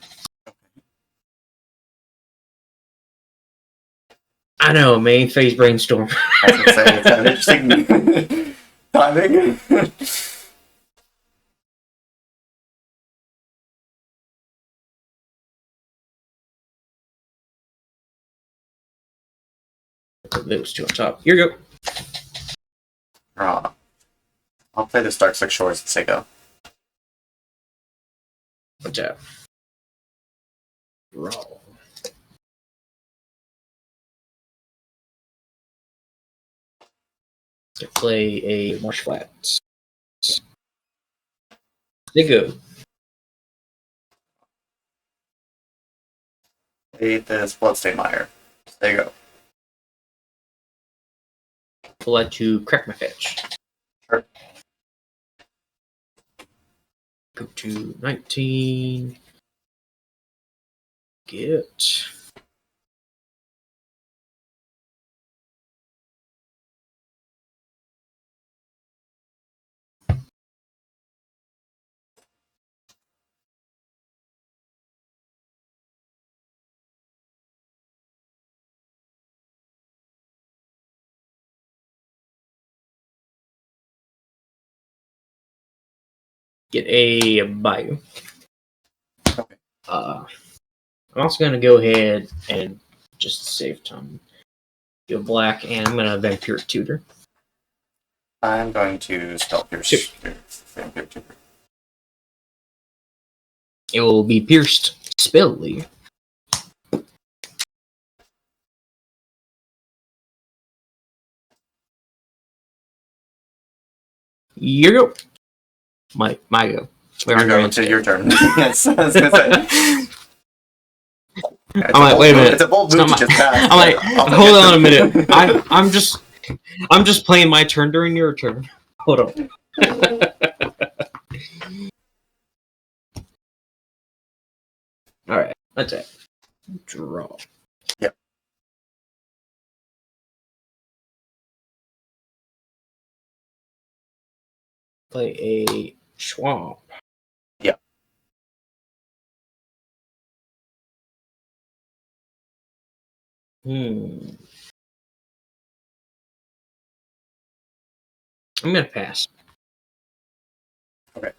I know, main phase brainstorm. I was gonna say, it's an interesting timing. Put those 2 on top. Here you go. Draw. I'll play this Dark Six Shores and say go. What's that? Draw. To play a Marsh Flats. They go. play this Bloodstained Mire. There you go. We'll let you crack my fetch. Sure. Go to 19. Get. Get a bio. Okay. I'm also gonna go ahead and just save time. Go black, and I'm gonna Vampire Tutor. I'm going to spell pierce. Vampire Tutor. It will be pierced spelly. You go. My go. We're on Going to your turn. Yes, I was gonna say. I'm like, wait a minute. It's a bold move to just pass. I'm like, hold on a minute. I'm just playing my turn during your turn. Hold on. All right, that's it. Draw. Yep. Play a swamp. Yep. I'm gonna pass. Okay.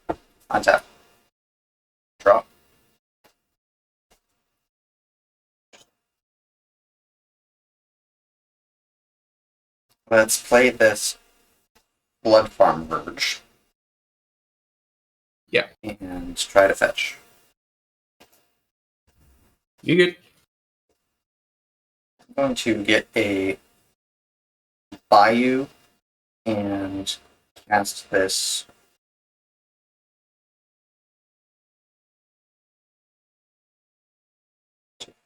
Untap. Draw. Let's play this Blood Farm Verge. Yeah. And try to fetch. You good? I'm going to get a Bayou and cast this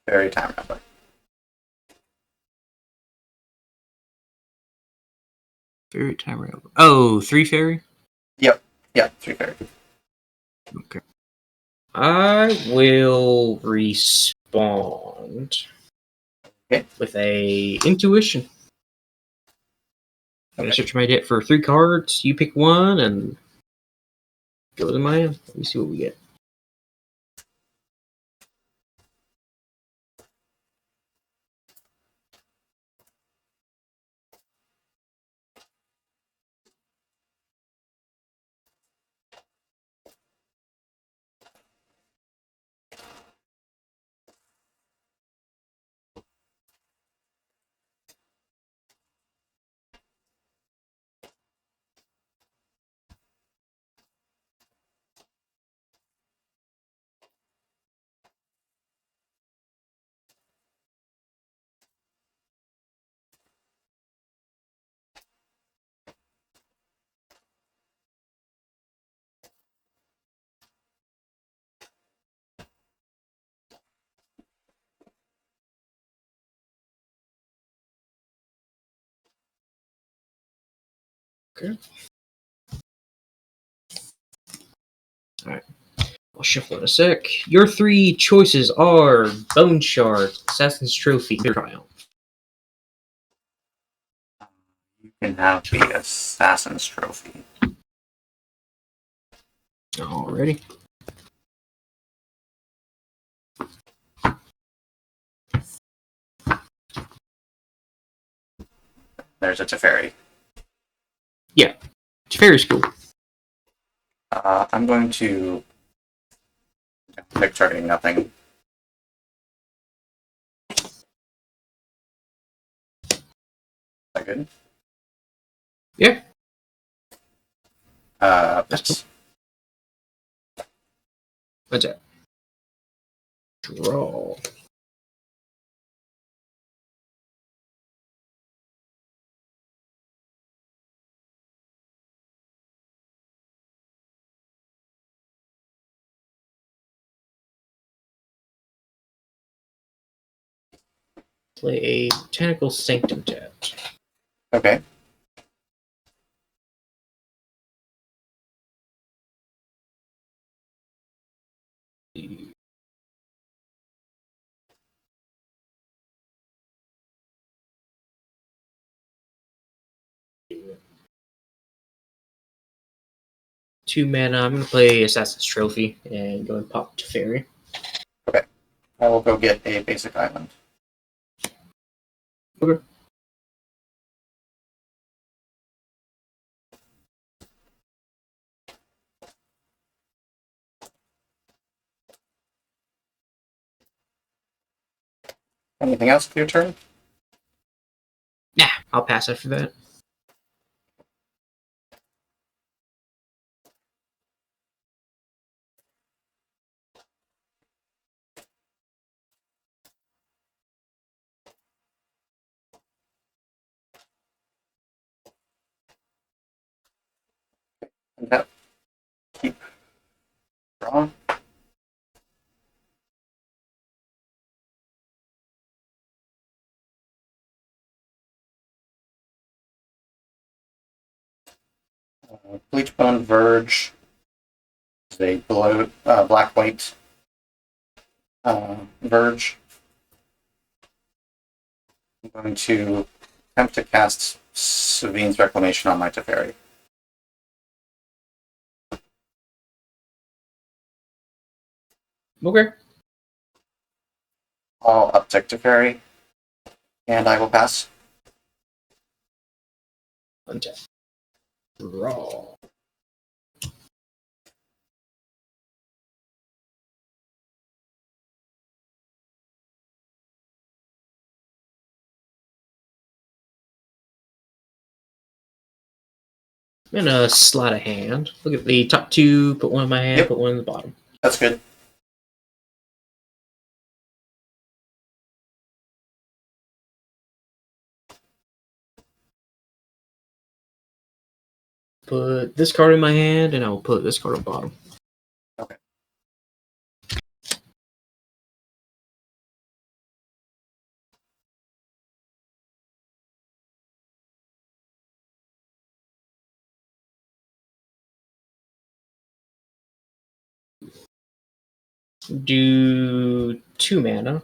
Fairy Time Rattler. Fairy time rail. Oh, 3 fairy? Yep. Yeah, 3 fairy. Okay. I will respond with a intuition. I'm gonna search my deck for 3 cards. You pick one and go to my hand. Let me see what we get. Okay. Alright. I'll shuffle in a sec. Your 3 choices are Bone Shard, Assassin's Trophy, and Triumph. You can have the Assassin's Trophy. Alrighty. There's a Teferi. Yeah. Teferi's cool. I'm going to pick targeting nothing. Is that good? Yeah. That's What's that? Draw. Play a Botanical Sanctum tapped. Okay. Two mana. I'm gonna play Assassin's Trophy and go and pop Teferi. I will go get a basic island. Okay. Anything else for your turn? Yeah, I'll pass after that. Yep. Keep draw. Bleachbone Verge is a black-white Verge. I'm going to attempt to cast Savine's Reclamation on my Teferi. Okay. I'll uptick Teferi, and I will pass. Untap. Draw. I'm gonna slide a hand. Look at the top two, put one in my hand, Yep. put one in the bottom. That's good. Put this card in my hand, and I will put this card on bottom. Okay. Do 2 mana.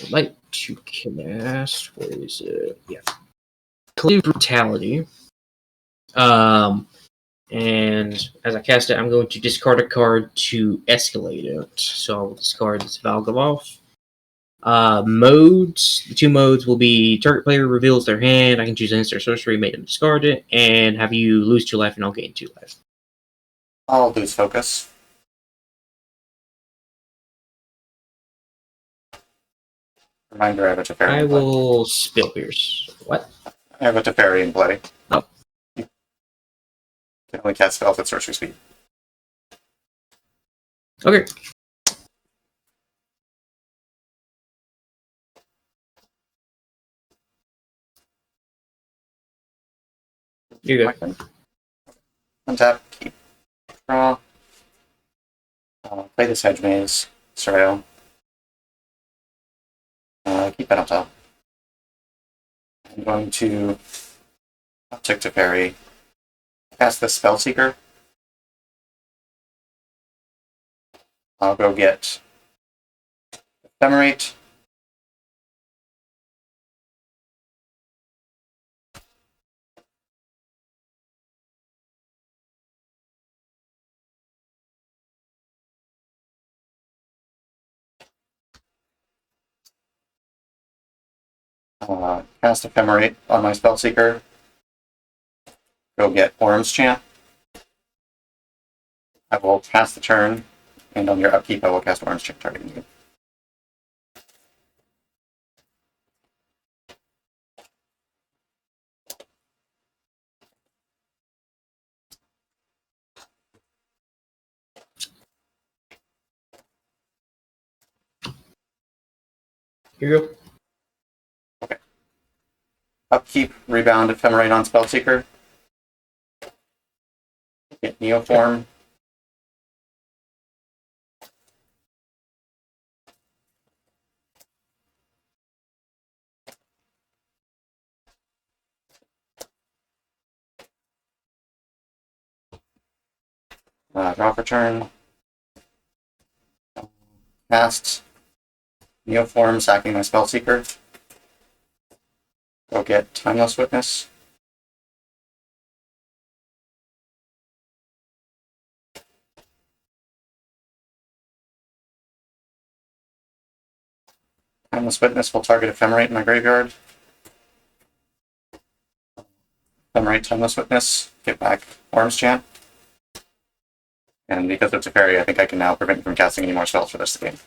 I'd like to cast. Where is it? Yeah. Clear Brutality. And as I cast it, I'm going to discard a card to escalate it. So I'll discard this Valgavoth. Modes. The 2 modes will be target player reveals their hand. I can choose an instant sorcery, make them discard it, and have you lose 2 life, and I'll gain 2 life. I'll lose focus. Reminder, I have a Teferi I in play. will Spill Pierce. What? I have a Teferi in play. Oh. You can only cast spells at sorcery speed. Okay. You're good. Untap, keep draw. Play this Hedge Maze, Surveil. Keep that up top. I'm going to uptick Teferi. Cast the Spellseeker. I'll go get Ephemerate. Cast Ephemerate on my Spellseeker. Go get Orm's Chant. I will pass the turn, and on your upkeep, I will cast Orm's Chant targeting you. Here you go. Okay. Upkeep, rebound, Ephemerate on Spellseeker. Get Neoform. Draw for turn. Cast Neoform, sacking my Spellseeker. Go get Timeless Witness. Timeless Witness will target Ephemerate in my graveyard. Ephemerate, Timeless Witness, get back Worm's Chant. And because it's a fairy, I think I can now prevent you from casting any more spells for this game.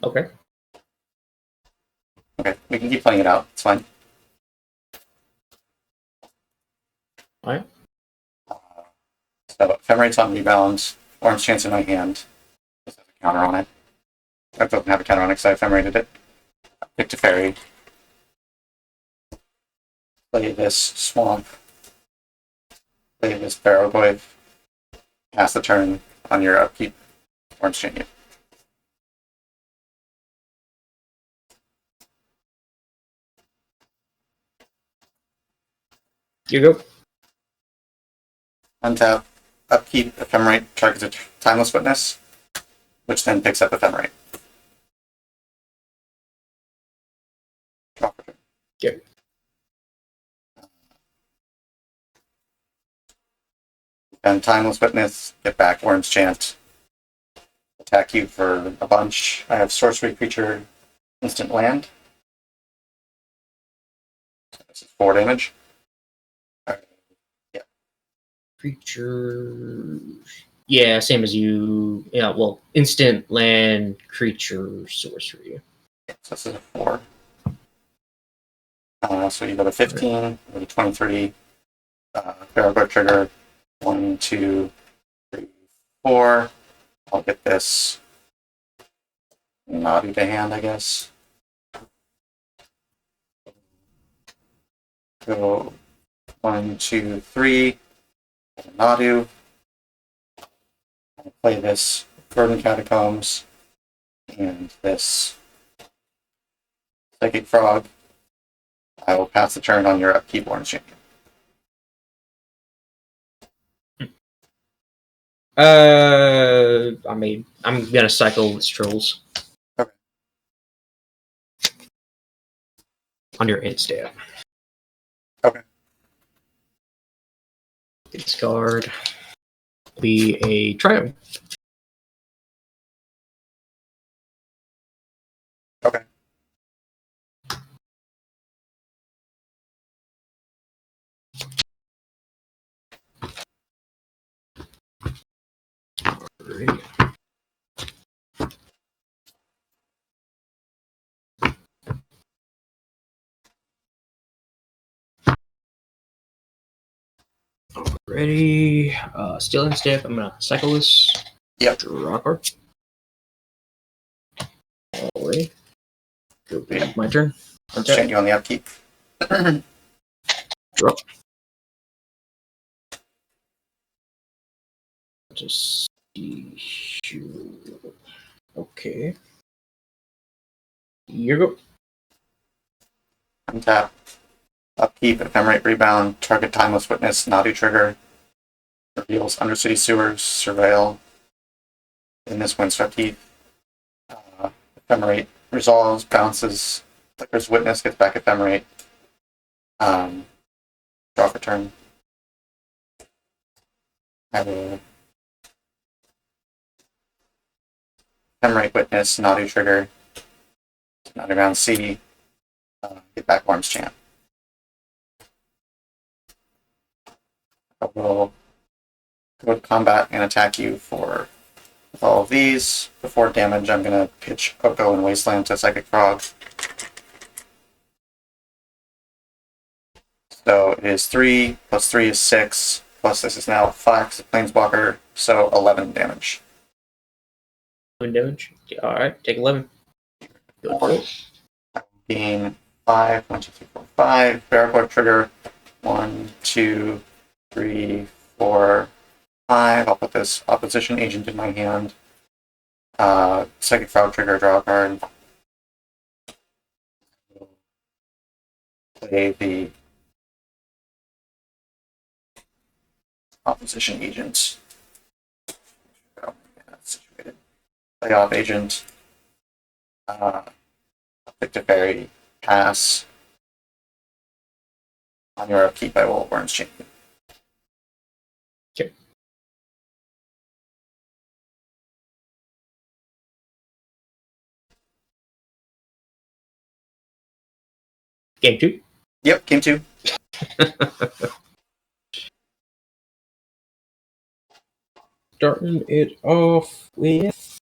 Okay. Okay, we can keep playing it out. It's fine. Alright. So Ephemerate's on rebound. Worm's Chant's in my hand. This has a counter on it. That doesn't have a counter on it because I ephemerated it. Picked a fairy. Play this swamp. Play this Barrowglaive. Pass the turn on your upkeep. Worm's Chant you. You go. Untap. Upkeep. Ephemerate targets a Timeless Witness, which then picks up Ephemerate. Draw for turn. Yep. And Timeless Witness, get back Worm's Chant. Attack you for a bunch. I have Sorcery Creature, Instant Land. So this is 4 damage. Creature. Yeah, same as you. Yeah, well, instant land creature sorcery. So this is a 4. So you go to 15, go to 23. Barrowglaive trigger. 1, 2, 3, 4. I'll get this Nadu to hand, I guess. Go 1, 2, 3. Nadu. I'll play this Burden Catacombs and this Psychic Frog. I will pass the turn on your upkeep Worm's Chant. I'm gonna cycle with Trolls. Okay. On your instant. Okay. Discard. Be a Triumph. Okay. Alright. Ready. Still in step. I'm gonna cycle this. Yep. Draw a card. Alright. Go back. My turn. Worm's Chant you on the upkeep. Draw. Just see. Okay. You go. Untap. Upkeep, Ephemerate Rebound, target Timeless Witness, Nadu trigger. Reveals Undercity Sewers, Surveil. In this Windswept Heath. Ephemerate resolves, bounces, flickers Witness, gets back Ephemerate. Draw for turn. I will Ephemerate Witness, Nadu trigger. Nadu round C. Get back Worm's Chant. I will go to combat and attack you for with all of these. Before damage, I'm going to pitch Oko and Wasteland to Psychic Frog. So it is 3, plus 3 is 6, plus this is now 5 because it's Planeswalker, so 11 damage. 11 damage. Alright, take 11. Go for it. Gain 5, 1, 2, 3, 4, 5. Barrowglaive trigger. 1, 2, 3, 4, 5. I'll put this Opposition Agent in my hand. Psychic Frog trigger, draw a card. Play the opposition agent. Oh, yeah, that's situated. Play off agent. Click to fairy. Pass. On your upkeep, I will Worms Champion. Okay. Game 2. Yep, game 2. Starting it off with...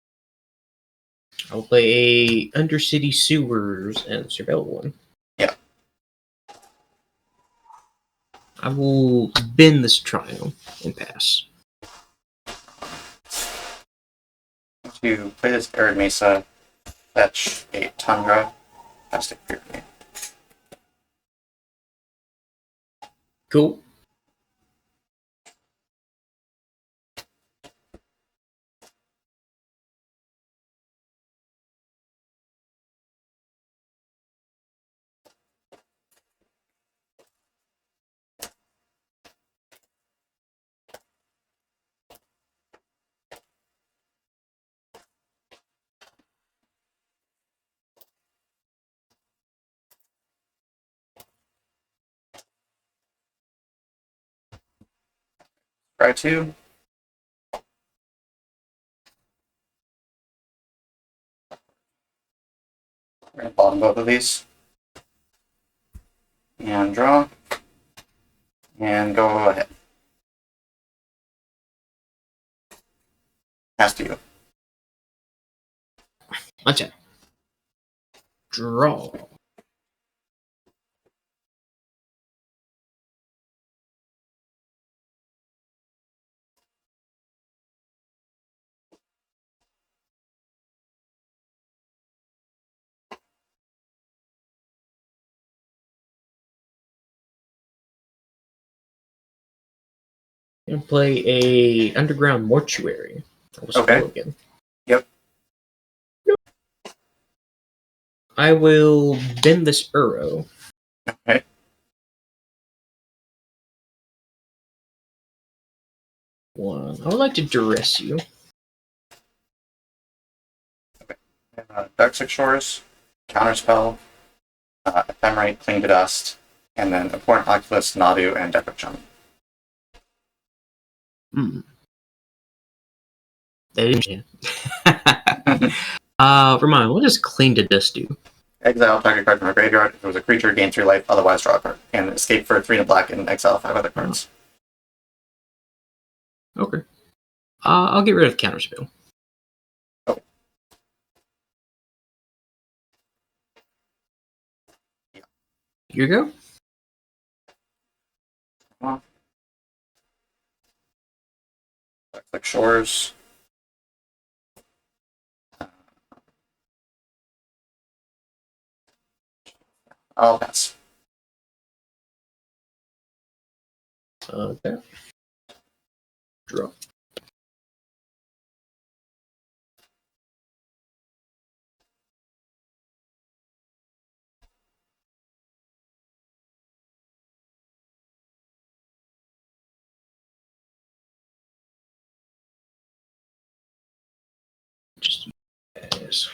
I'll play a Undercity Sewers and Surveil one. Yeah. I will bend this trial and pass. To play this Arid Mesa, fetch a Tundra, Plastic Pyramid. Cool. Try 2. We're going to bottom both of these. And draw. And go ahead. Pass to you. Untap. Draw. And play a Underground Mortuary. I will Okay. spell again. Yep. I will bend this Burrow. Okay. One. I would like to duress you. Dark Shores, Counterspell, Ephemerate, Cling to Dust, and then Abhorrent Oculus, Nadu, and Seekerchant. That is Remind me, what does Cling to Dust do? Exile target card from a graveyard. If it was a creature, gain 3 life, otherwise draw a card. And escape for 3 and a black and exile 5 other cards. Okay. I'll get rid of Counterspell. Oh. Yeah. Here you go. Dark Shores. I'll pass. Okay. Draw. Just use this.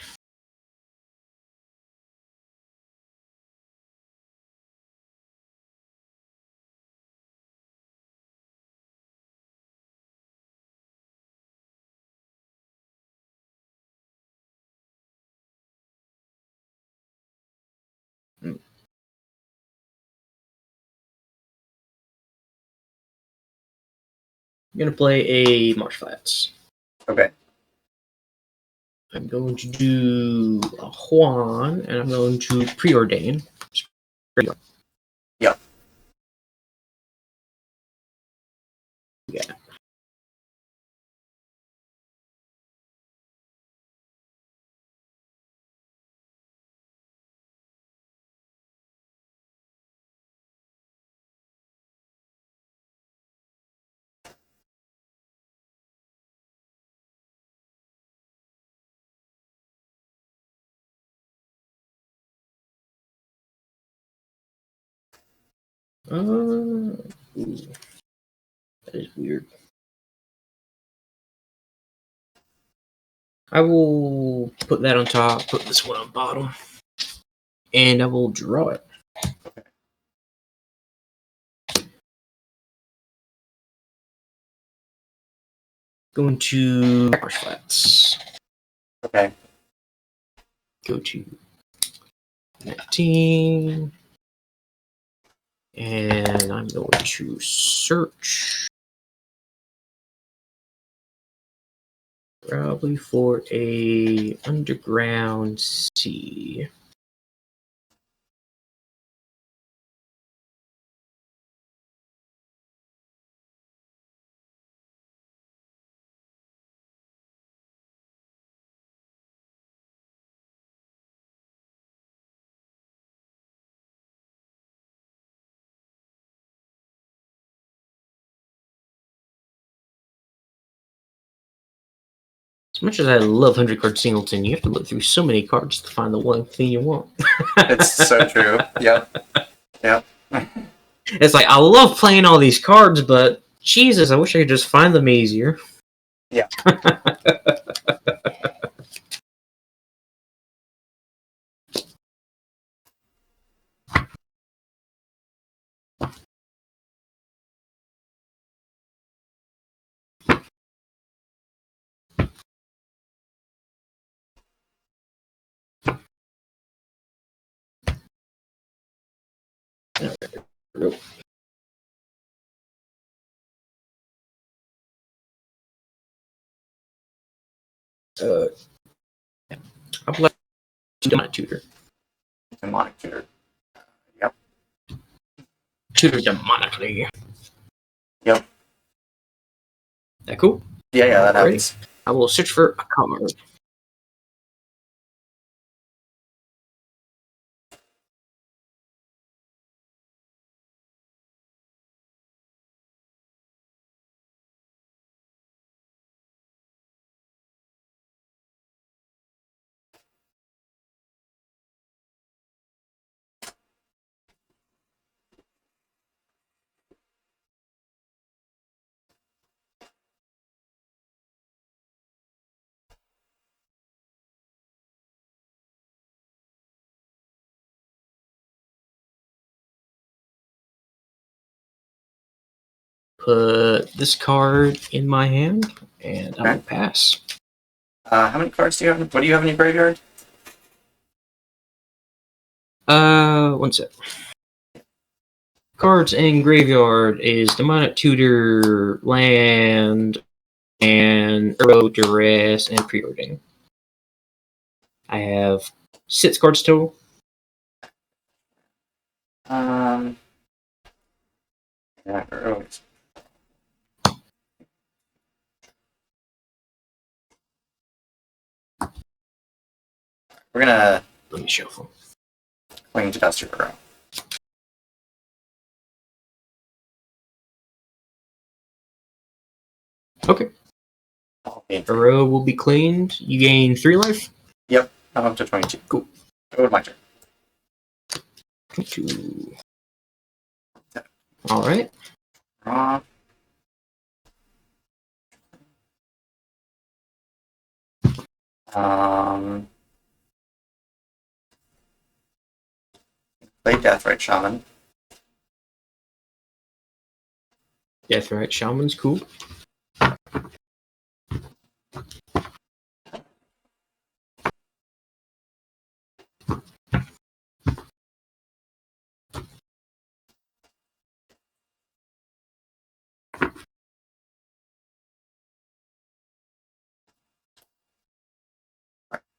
I'm going to play a Marsh Flats. Okay. I'm going to do a Juan, and I'm going to preordain. Yep. Yeah. Ooh. That is weird. I will put that on top, put this one on bottom, and I will draw it. Going to Backwards Flats. Okay. Go to 19. And I'm going to search probably for a underground sea. As much as I love 100 card singleton, you have to look through so many cards to find the one thing you want. It's so true. Yep. Yep. It's like, I love playing all these cards, but Jesus, I wish I could just find them easier. Yeah. I'll play Demonic Tutor. Demonic tutor. Yep. Tutor demonically. Yep. That cool? Yeah, that Alrighty. happens. I will search for a card. Put this card in my hand, and I will Okay. pass. How many cards do you have? What do you have in your graveyard? One sec. Cards in graveyard is Demonic Tutor, Land, and Euro Duress, and Preording. I have 6 cards total. Yeah, always. We're gonna Let me shuffle. cling to Duster Burrow. Okay. Okay. Euro will be cleaned. You gain 3 life. Yep, I'm up to 22. Cool. Go my turn. 2. Alright. Draw. Play Deathrite Shaman. Deathrite Shaman's cool.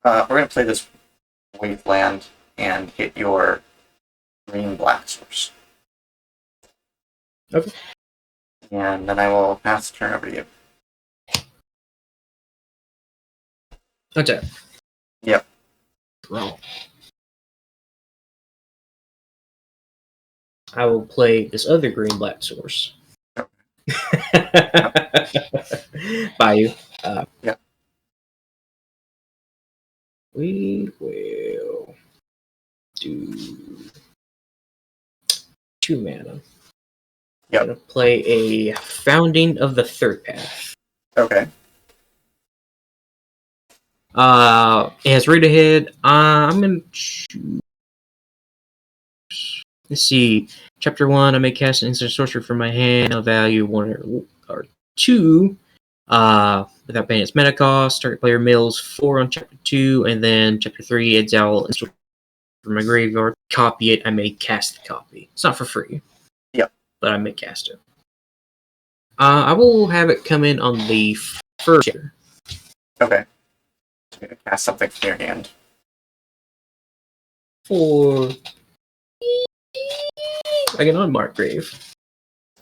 We're gonna play this Wasteland and hit your green-black source. Okay. And then I will pass the turn over to you. Okay. Yep. Roll. I will play this other green-black source. Bayou. Yeah. We will do 2 mana. Yep. I'm gonna play a Founding of the Third Path. Okay. It has read ahead. I'm gonna choose. Let's see. Chapter 1, I may cast an instant sorcery from my hand of value 1 or 2. Without paying its mana cost. Target player mills 4 on chapter 2, and then chapter 3, exile instant from my graveyard. Copy it. I may cast the copy. It's not for free. Yep. But I may cast it. I will have it come in on the first chapter. Okay. So you're gonna cast something from your hand. For like an unmarked grave.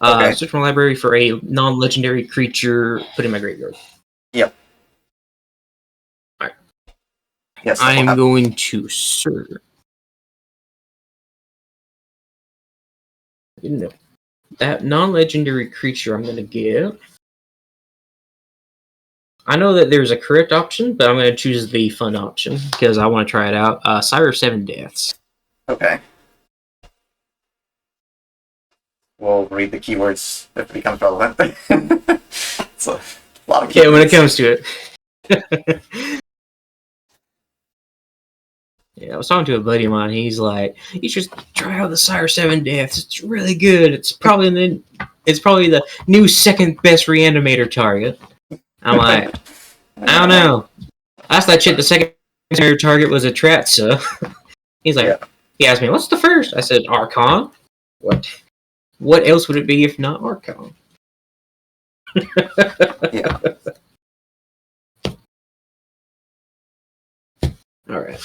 Okay. Search my library for a non-legendary creature. Put in my graveyard. Yep. Alright. Yes. I'm going to search. No. That non-legendary creature I'm going to give. I know that there's a correct option, but I'm going to choose the fun option because I want to try it out. Sire of Seven Deaths. Okay. We'll read the keywords if it becomes relevant. It's a lot of keywords. Yeah, when it comes to it. Yeah, I was talking to a buddy of mine. He's like, "You should try out the Sire Seven Deaths. It's really good. It's probably the new second best Reanimator target." I'm like, I don't know. Last I checked, the second best target was a Tratsa. He's like, He asked me, "What's the first?" I said, "Archon." What? What else would it be if not Archon? Yeah. All right.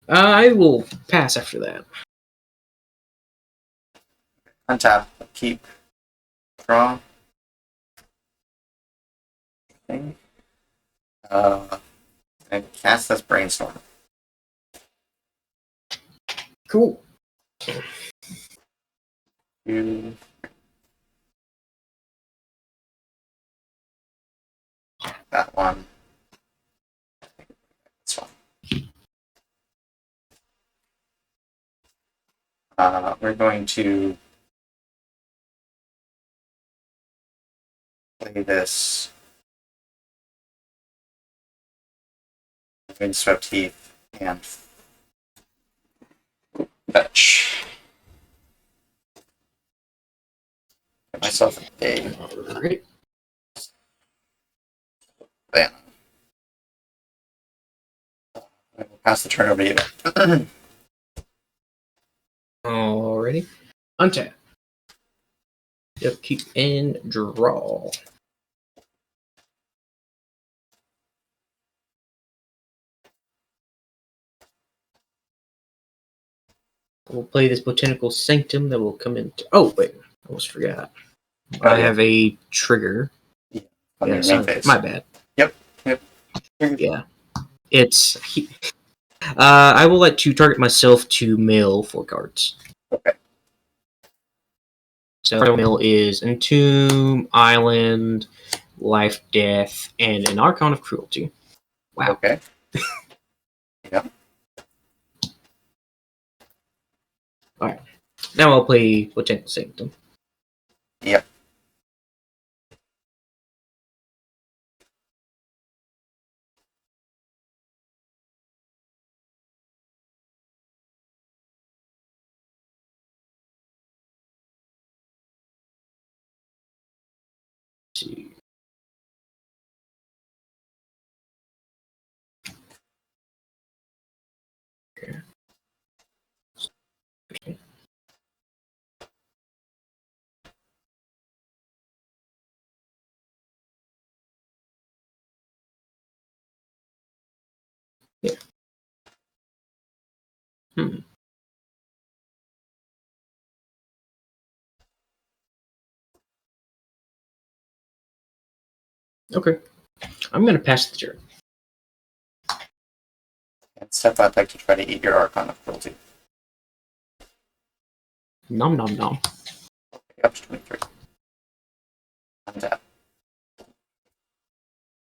I will pass after that. Untap. Keep. Draw. Thing. And cast this brainstorm. Cool. You. That one. This one. We're going to play this Windswept Heath and fetch. Get myself a Alright. banner. I will pass the turn over to you. Alrighty. Untap. Yep, keep and draw. We'll play this Botanical Sanctum that will come into. Oh, wait. I almost forgot. I have a trigger. On your so main phase. my bad. Yep. Yeah. It's. I will like to target myself to mill 4 cards. Okay. So mill is Entomb, Island, Life, Death, and an Archon of Cruelty. Wow. Okay. Yeah. Alright. Now I'll play Botanical Sanctum. Yep. Let's see. Okay. Yeah. Okay. I'm gonna pass the turn. And step out back to try to eat your Archon of Cruelty. Nom nom nom. Up to 23. Untap.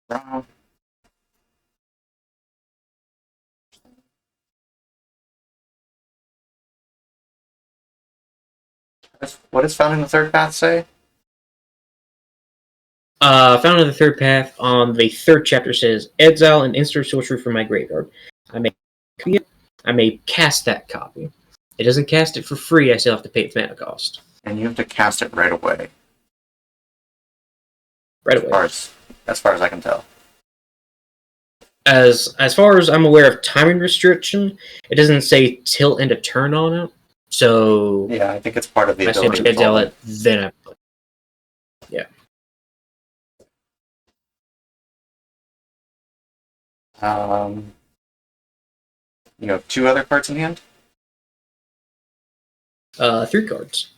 Draw. What does Found in the Third Path say? Found in the third path on the third chapter says, exile an instant sorcery from my graveyard. I may cast that copy. It doesn't cast it for free, I still have to pay its mana cost. And you have to cast it right away. Right away. As far as I can tell. As far as I'm aware of timing restriction, it doesn't say till end a turn on it. So Yeah, I think it's part of the I ability. should exile it, then I play. Yeah. You have 2 other cards in hand? 3 cards.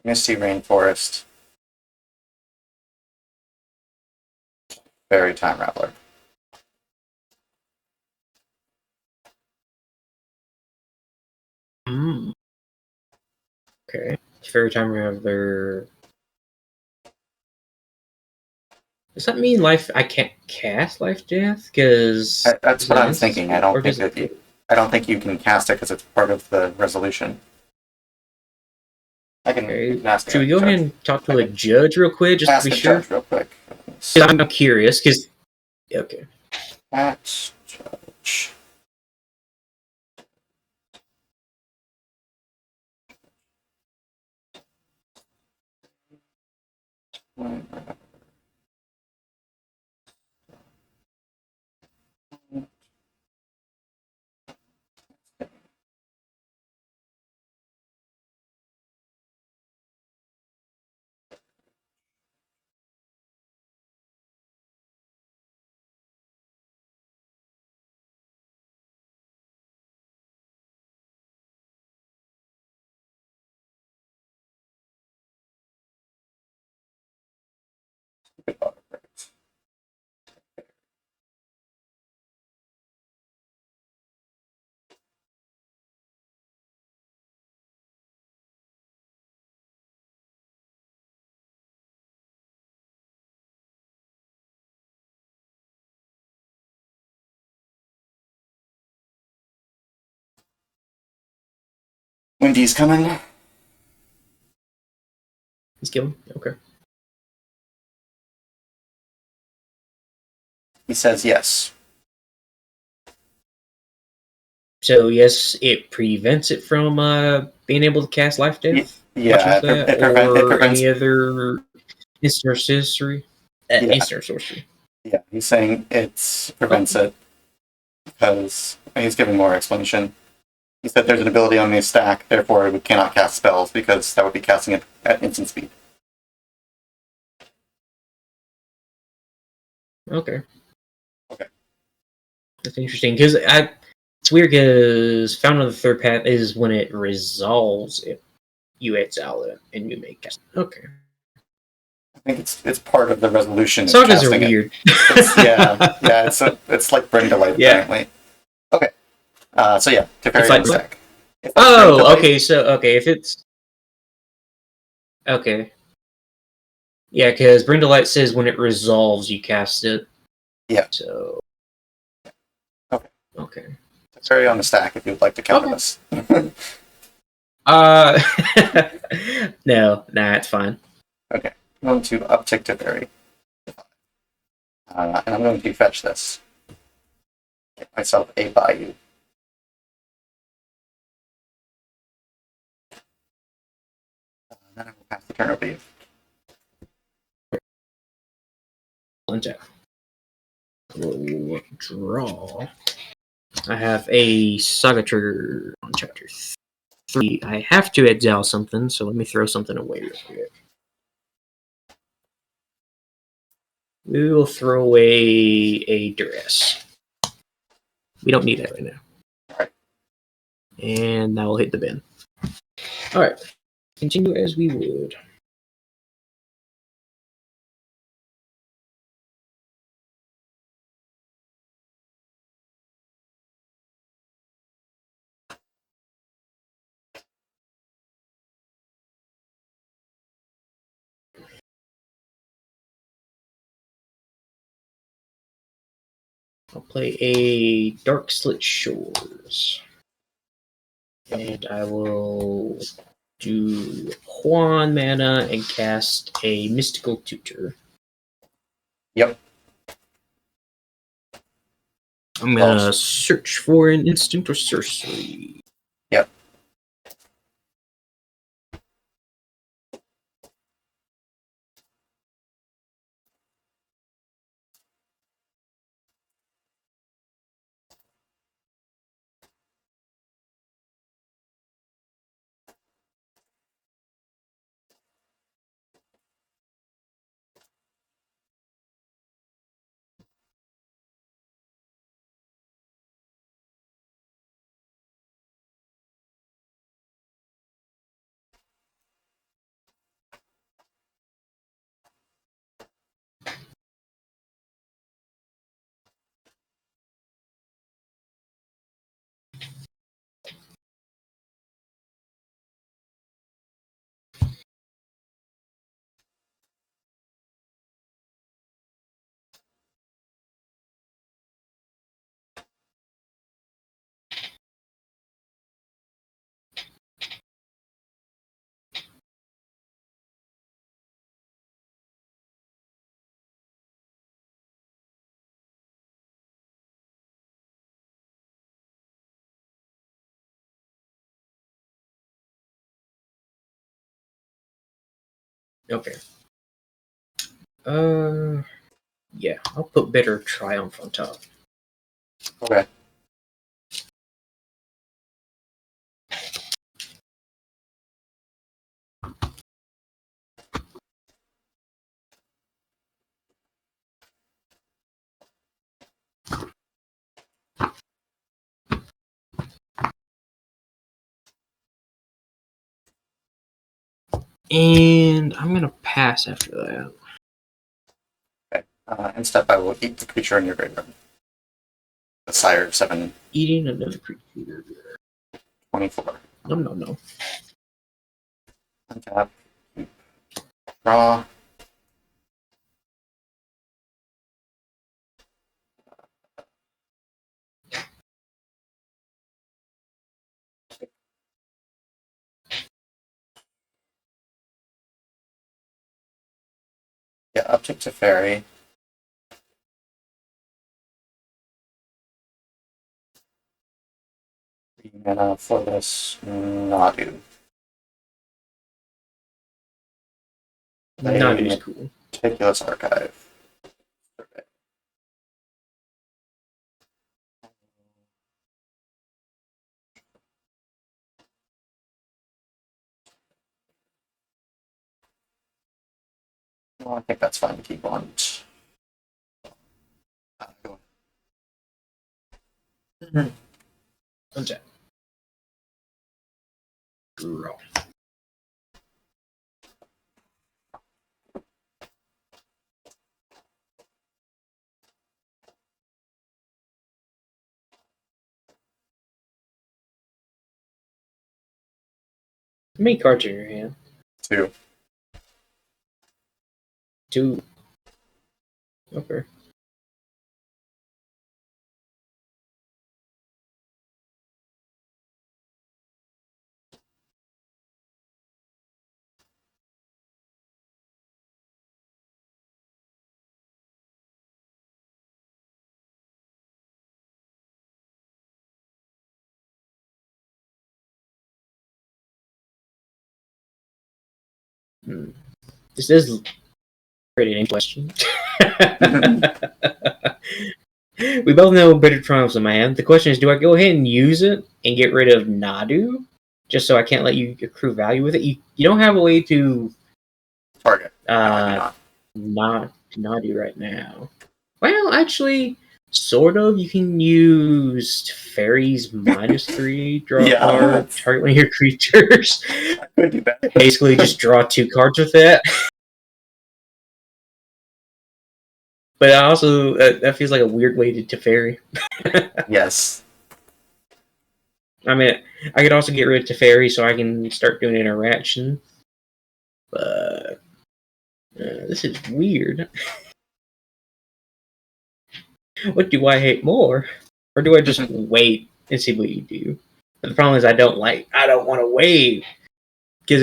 Misty Rainforest. Fairy Time Rattler. Okay. Fairy Time Rattler. Does that mean I can't cast Life Death? Because That's what I'm thinking. I don't think you can cast it because it's part of the resolution. I can, Okay. you can ask Should we go ahead and talk to a judge real quick, just ask to be the sure? judge real quick. I'm curious, because... Okay. At judge. Wendy's coming. He's killing? Okay. He says yes. So, yes, it prevents it from being able to cast Life Death? Yeah, it prevents... any other instant sorcery? Instant sorcery. Yeah, he's saying it prevents it because he's giving more explanation. He said there's an ability on the stack, therefore we cannot cast spells because that would be casting it at instant speed. Okay. Okay. That's interesting, because it's weird, because Found on the Third Path is when it resolves it. You exile it, and you make cast. Okay. I think it's part of the resolution. Sagas are weird. It's like Brindalite, apparently. Okay. So yeah, Teferi on stack. If it's... Okay. Yeah, because Brindalite says when it resolves, you cast it. Yeah. So... Okay. Teferi on the stack if you'd like to counter this. No, it's fine. Okay. I'm going to uptick Teferi. And I'm going to fetch this. Get myself a Bayou. Then I will pass the turn over to you. We'll draw. I have a Saga trigger on chapter 3. I have to exile something, so let me throw something away real quick. We will throw away a Duress. We don't need that right now. Alright. And that will hit the bin. Alright. Continue as we would. I'll play a Dark Slit Shores. And I will do 1 mana and cast a Mystical Tutor. Yep. I'm gonna search for an instant or sorcery. Yep. Okay. Yeah, I'll put Bitter Triumph on top. Okay. And I'm gonna pass after that. Okay. Instead, I will eat the creature in your graveyard. The Sire of 7, Eating another creature. 24. No. Untap. Draw. Yeah, Object to Fairy. Mana for this Nadu. Nadu's cool. Meticulous Archive. Okay. Well, I think that's fine to keep on. Go ahead. Untap. Draw. How many cards in your hand? 2. 2. Okay. This is pretty an question. We both know Bitter Triumph's in my hand. The question is, do I go ahead and use it and get rid of Nadu? Just so I can't let you accrue value with it? You don't have a way to Target. No, I do not Nadu right now. Well, actually, sort of. You can use Fairies -3, draw a Yeah. card, target one of your creatures. I could do that. Basically, just draw 2 cards with that. But also, that feels like a weird way to Teferi. Yes. I mean, I could also get rid of Teferi so I can start doing interaction. But this is weird. What do I hate more? Or do I just wait and see what you do? But the problem is I don't want to wait. Because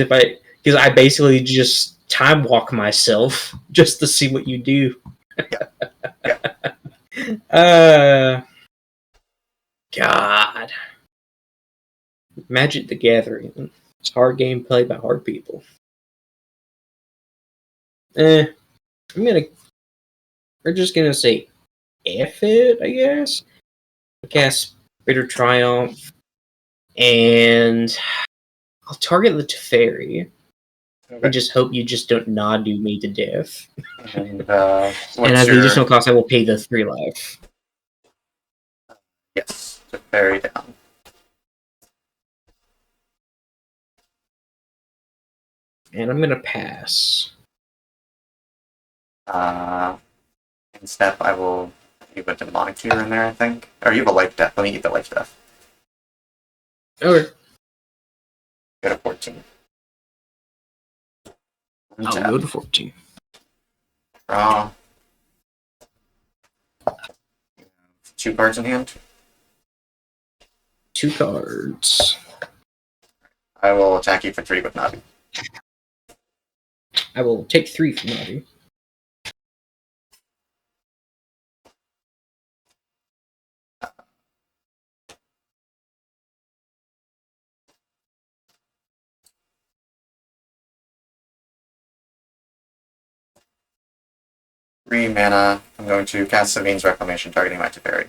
because I basically just time walk myself just to see what you do. God. Magic the Gathering. It's a hard game played by hard people. We're just gonna say F it, I guess. Cast Bitter Triumph. And I'll target the Teferi. Okay. And just hope you just don't Nadu me to death. And And as the additional cost, I will pay the 3 life. Yes, very down. And I'm gonna pass. In step, I will leave a demonic tutor in there, I think. Or you have a life death. Let me eat the life death. Okay. Go to 14. I'll go to 14. Draw. 2 cards in hand. 2 cards. I will attack you for 3 with Navi. I will take 3 from Navi. Three mana. I'm going to cast Savine's Reclamation, targeting my Teferi.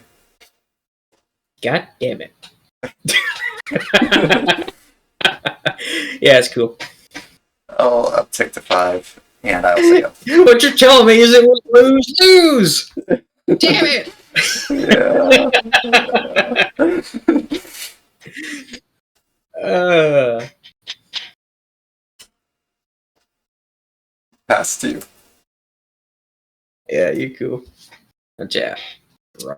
God damn it. Yeah, it's cool. I'll uptick to 5, and I'll say up. What you're telling me is it was lose. Damn it. Yeah. Pass 2. Yeah, you're cool. Yeah. All right.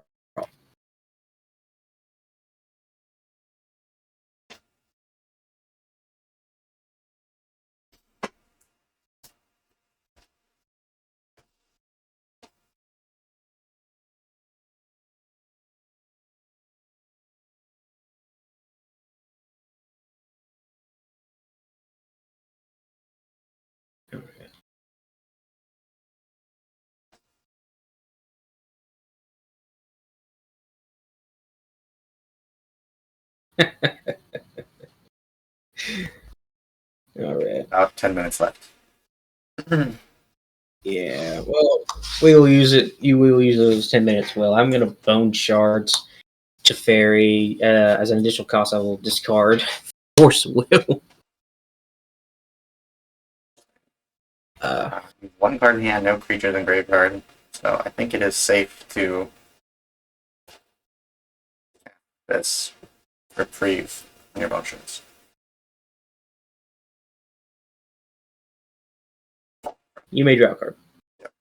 About 10 minutes left. Yeah, well, we will use it. You will use those 10 minutes. Well, I'm going to Bone Shards to Fairy. As an additional cost, I will discard Force Will. 1 card in hand, no creatures in graveyard. So I think it is safe to this reprieve in your motions. You may draw a card. Yep.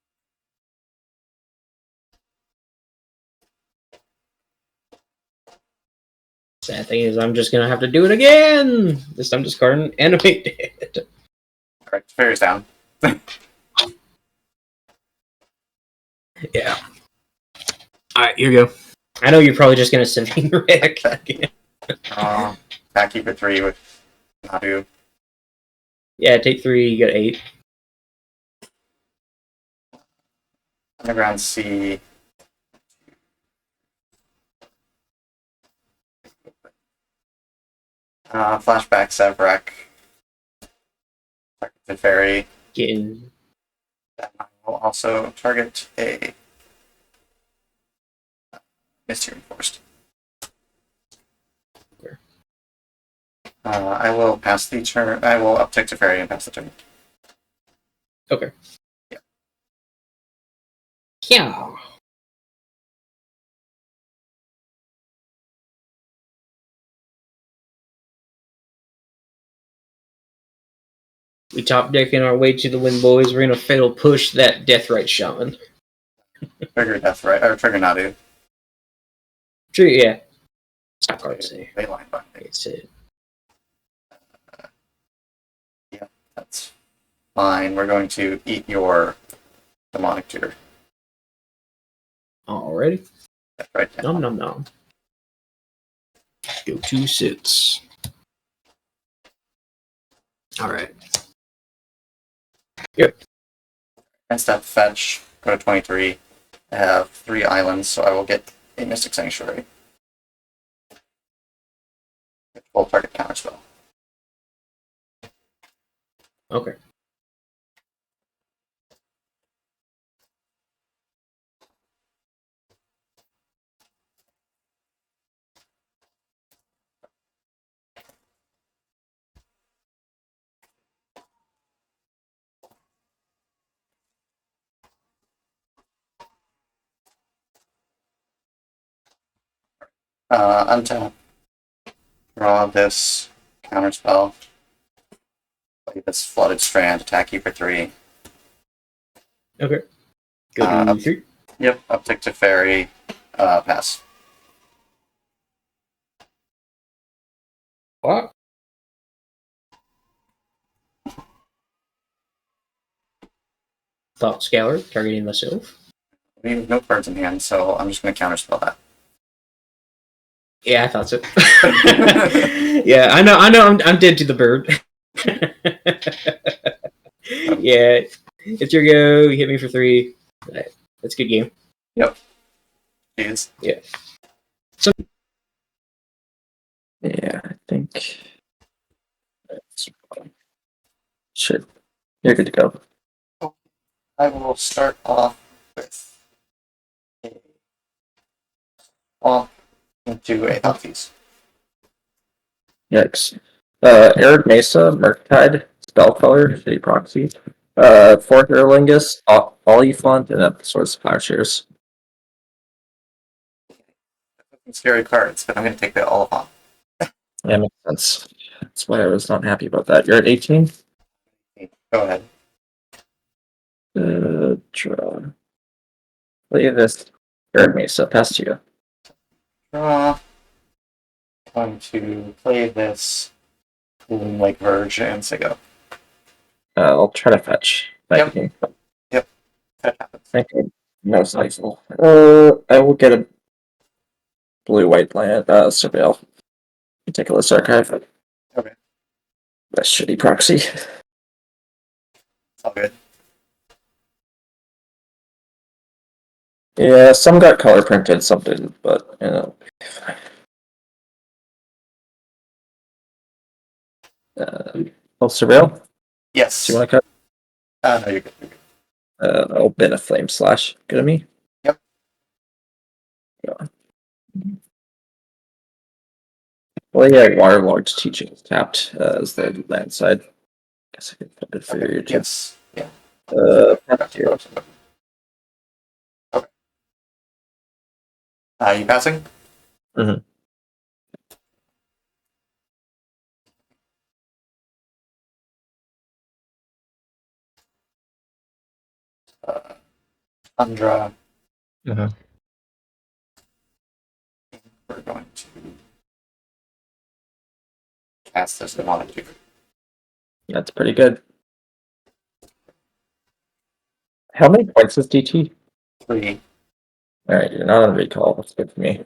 Sad thing is, I'm just going to have to do it again. This time, discard an Animate Dead. Alright, Fairy's down. Yeah. Alright, here you go. I know you're probably just going to Savine Wreck again. Attack you for 3 with Nadu. Yeah, take 3, you got 8. Underground Sea. Flashback Sevrek. Target the Fairy. Getting... That one will also target a Misty Reinforced. Where? I will pass the turn. I will uptick to Fairy and pass the turn. Okay. Yeah. Yeah. We top decking our way to the win, boys. We're gonna fatal push that Deathrite Shaman. Trigger Death, right? Or Trigger Nadu. True, yeah. It's not hard to say. They line by. It's it. Yeah, that's fine. We're going to eat your demonic tutor. Alrighty. Right Nom now. nom nom. Go to sits. Alright. And step fetch, go to 23. I have 3 islands, so I will get a Mystic Sanctuary. Full target counterspell. Okay. Untap. Draw this counterspell. Play this Flooded Strand, attack you for 3. Okay. Go to 3. Yep, uptick to Fairy, pass. What? Thought Scalar, targeting myself. We have no cards in hand, so I'm just going to counterspell that. Yeah, I thought so. Yeah, I know. I'm dead to the bird. Yeah, it's your go. You hit me for 3. That's a good game. Jeez. Yeah. Yeah, I think that's shit. You're good to go. I will start off with a swamp into a Healthies. Yikes. Arid Mesa, Murktide, Spellfeller, Shady Proxy, 4 Hurlingus, Olifant, and a Source of Plowshares. Scary cards, but I'm going to take the Oliphant. Yeah, makes sense. That's why I was not happy about that. You're at 18? Go ahead. Draw. Play this. Arid Mesa, pass to you. Draw. Going to play this Bloom Lake Verge and say go. I'll try to fetch. Yep. Thank you. That happens. Thank you. No Stifle. I will get a blue-white land, Surveil. Meticulous Archive. Okay. That's shitty proxy. It's all good. Yeah, some got color printed, some didn't, but, you know. Surveil? Yes. Do you want to cut? No, you're good. You're good. I'll bin a Flame Slash. Good at me? Yep. Yeah. Well, yeah, Waterlogged Teaching is tapped as the land side. Guess I can put it for Okay. you too. Yes. Yeah. Pass to you. Okay. You passing? Mhm. Tundra. Mhm. We're going to cast this demonic tutor. That's pretty good. How many points is DT? 3. Alright, you're not on recall. That's good for me.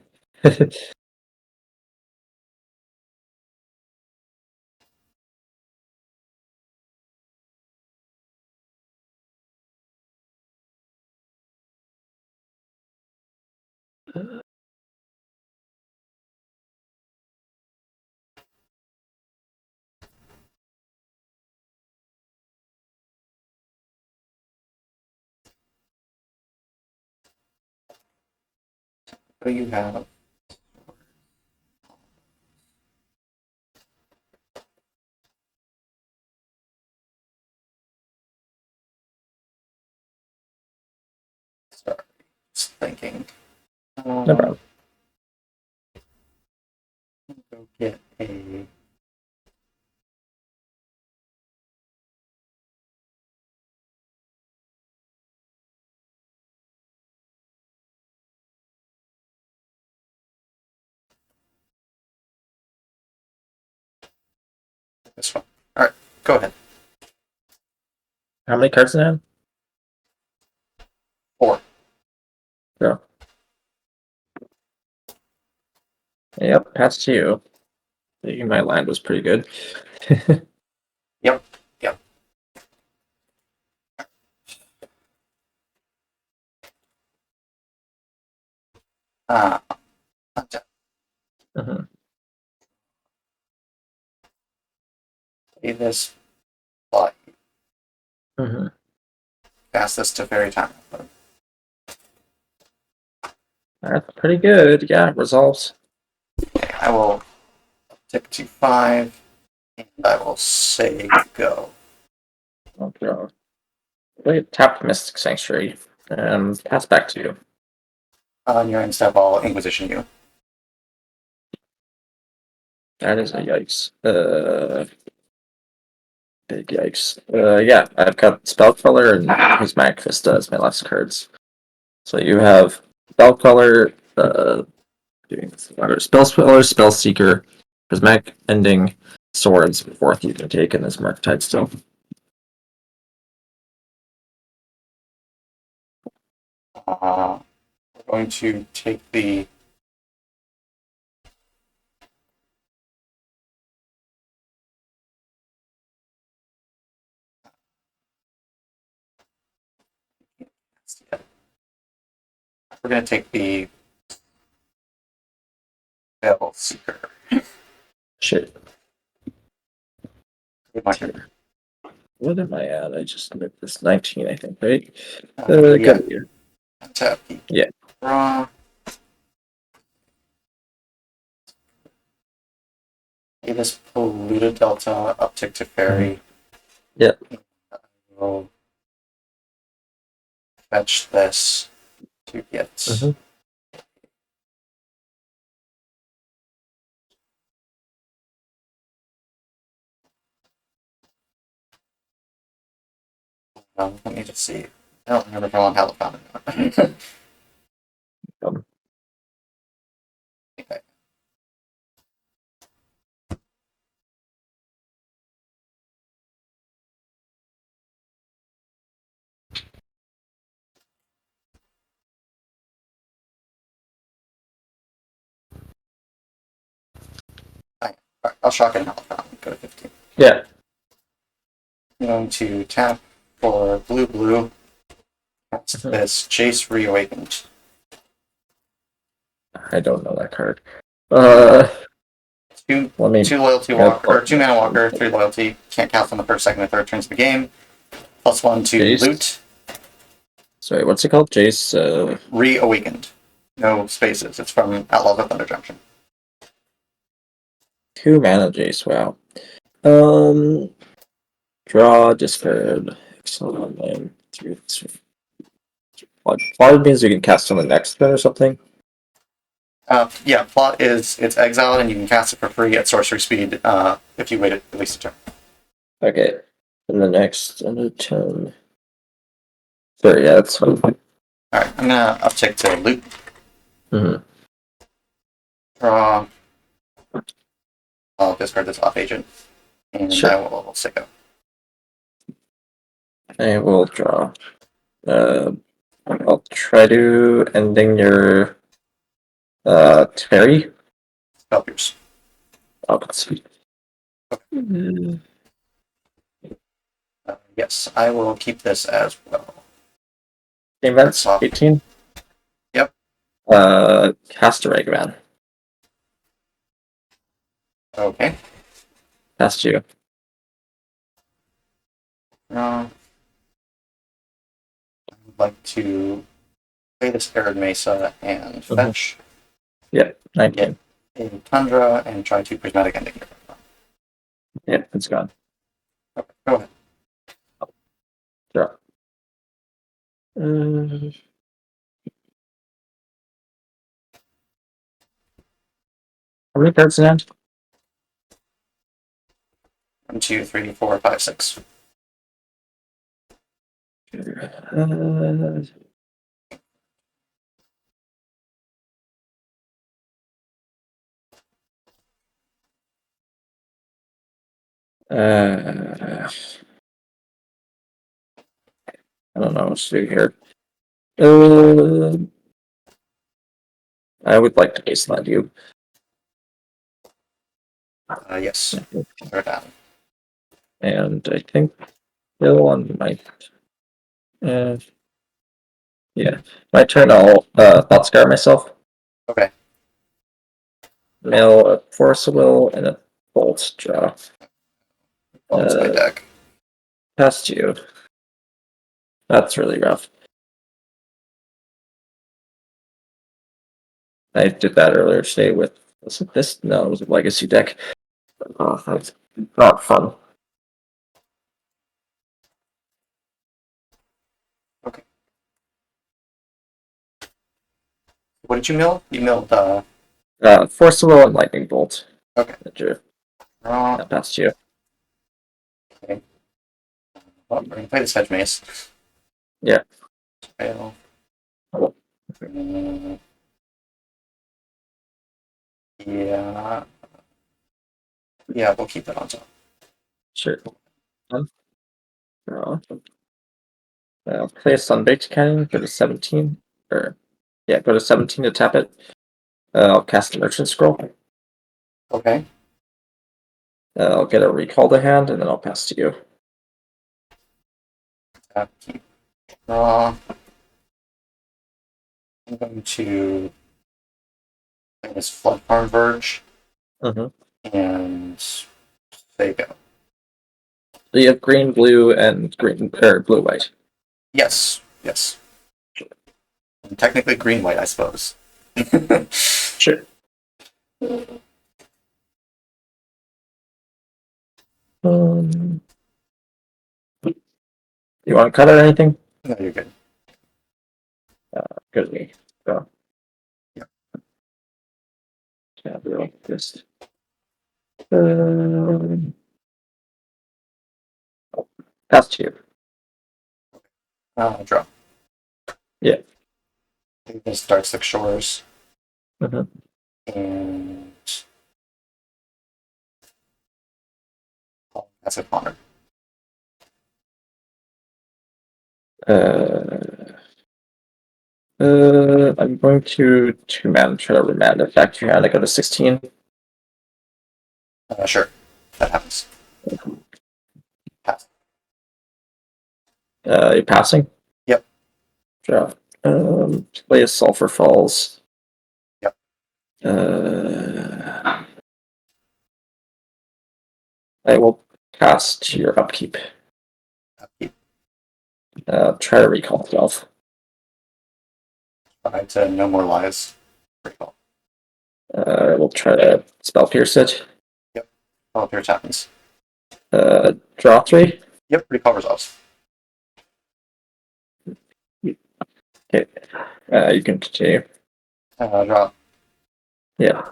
So you have sorry, just thinking. No problem. Go get a this one. Alright, go ahead. How many cards in hand? 4. Yeah. Yep, pass to you. I think my land was pretty good. Yep. Uh, Mhm, play this plot. mhm. Pass this to fairy time. That's pretty good. Yeah, resolves. Okay, I will tick to 5, and I will say go. I'll draw. Wait, tap Mystic Sanctuary. Pass back to you. On your end step, I'll Inquisition you. That is a yikes. Big yikes. Yeah, I've got Spellcaller and Prismatic Vista as my last cards. So you have Spellcaller, Spellcaller, Spellseeker, Prismatic Ending, Swords, fourth you can take in this Murktide still. We're going to take the we're going to take the Veil Seeker. Shit. My turn. What am I at? I just moved this 19, I think, right? Yeah. Good. Yeah. Tap the Yeah. draw. Give this polluted delta uptick to fairy. Yeah. We'll fetch this to get. Mhm. Let me just see. I don't remember if I'm on Halifax or not. Um, Okay. Alright, I'll shock in Halifax. Go to 15. yeah. I'm going to tap for blue. That's Mhm. this Jace Reawakened. I don't know that card. Two Let me. loyalty Yeah, walker, 2 mana walker, 3 loyalty. Can't cast on the first, second, and third turns of the game. +1 to Jace? loot. Sorry, what's it called? Jace. Reawakened. No spaces. It's from Outlaws of Thunder Junction. 2 mana Jace. Wow. Draw, discard. Excellent name. Plot means you can cast on the next turn or something. Yeah, plot is it's exiled and you can cast it for free at sorcery speed if you wait at least a turn. Okay. And the next under 10. Sorry, yeah, that's fine. Alright, I'm gonna uptick to loot. Mhm. Draw. I'll discard this off agent. And Sure. I will sicko. I will draw. I'll try to ending your Terry. Spell Pierce. Oh, let's see. Yes, I will keep this as well. Events 18. Yep. Cast a Ragavan. Okay. Cast you. I would like to play this Arid Mesa and fetch. Yep, 19. A Tundra and try to Prismatic Ending here. Yep, it's gone. Okay, go ahead. Draw. Uh, how many cards in hand? 1, 2, 3, 4, 5, 6. Uh, uh, I don't know what to do here. I would like to baseline you. Yes. They're down. And I think Bill on my yeah. My turn I'll thought scar myself. Okay. Mail a force of will and a bolt draw. Balance my deck. Past you. That's really rough. I did that earlier today with was it this? No, it was a legacy deck. Oh, that's not fun. Okay. What did you mill? You milled Force of will and lightning bolt. okay. Draw. Past you. Well, we're gonna play this hedge mace. Yeah. Fail. Oh. Yeah. Yeah, we'll keep that on top. Sure. Draw. Play a Sunbaked Cannon, go to 17. Or yeah, go to 17 to tap it. I'll cast a Merchant Scroll. Okay. I'll get a recall to hand, and then I'll pass to you. Tap, keep, draw. I'm going to play this Flood Farm Verge and say go. So you have green, blue, and green or blue, white. Yes. Yes. And technically green white, I suppose. Sure. You want to cut out anything? No, you're good. Good me. Go. Yep. Yeah, we'll just. Pass to you. Draw. Yeah. This Dark Six Shores. Mhm. And that's a Connor. I'm going to 2-man try to remand it back to your hand. I go to 16. Sure. That happens. Pass. You passing? Yep. Draw. Play a Sulphur Falls. Yep. I will pass to your upkeep. Upkeep. Try to recall 12. 5 to no more lies. Recall. We'll try to spell pierce it. Yep. Oh, here it happens. Draw 3. Yep, recall resolves. Okay. You can continue. Draw. Yeah.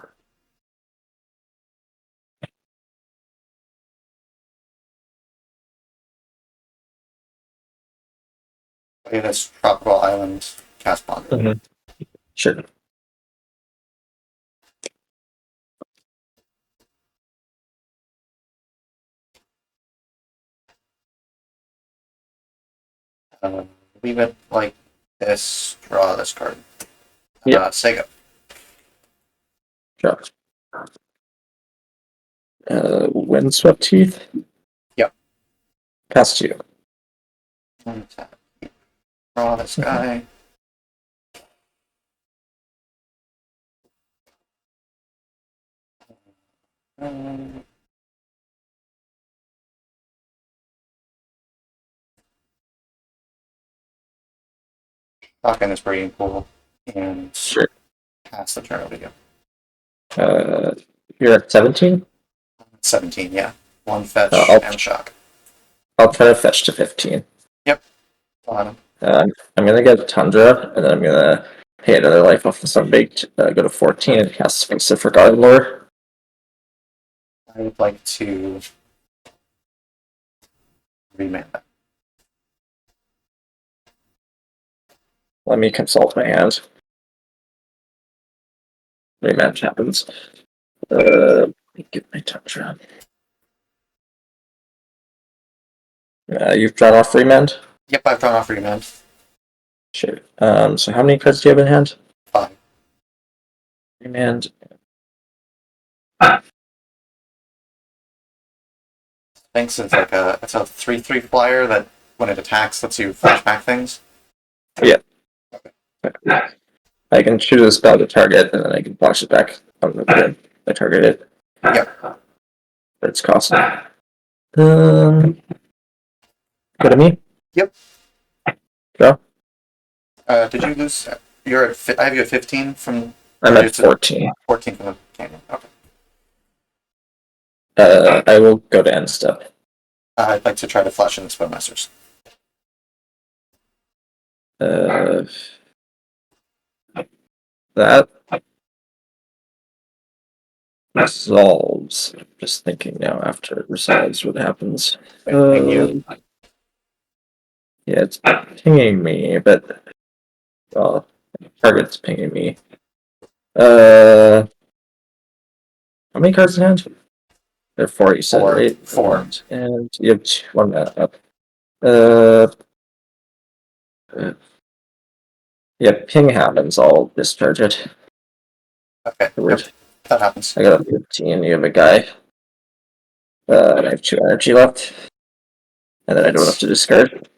Play this Tropical Island cast ponder. Sure. Leave it like this. Draw this card. Yeah. Sega. Draw. Windswept Teeth. Yep. Pass to you. Draw this guy. Shotgun this breeding pool and Sure. pass the turn over to you. You're at 17. 17, yeah. One fetch and shock. I'll try to fetch to 15. Yep. Bottom. I'm gonna get Tundra, and then I'm gonna pay another life off the Sunbaked. Go to 14 and cast Sphinx for Guard Lore. I would like to remand that. Let me consult my hand. Rematch happens. Let me get my Tundra. You've drawn off remand? Yep, I've drawn off remand. Sure. So how many cards do you have in hand? 5. Remand. Thanks. It's like it's a 3/3 flyer that when it attacks lets you flashback things. I can choose a spell to target, and then I can flash it back on the turn I target it. Yep. But it's costly. Go to me? Yep. Go. Did you lose? You're at. I have you at 15 from. I'm at 14. 14 from the canyon. Okay. I will go to end step. I'd like to try to flash in the spellmasters. That resolves. Just thinking now after it resolves what happens. Ping you. Yeah, it's pinging me, but well, target's pinging me. How many cards in hand? There are 4, you said, Four. right? 4. And you have 1 mana up. Uh, yeah, ping happens, I'll discharge it. Okay. Yep. That happens. I got a 15, you have a guy. And I have 2 energy left. And then I don't have to discard.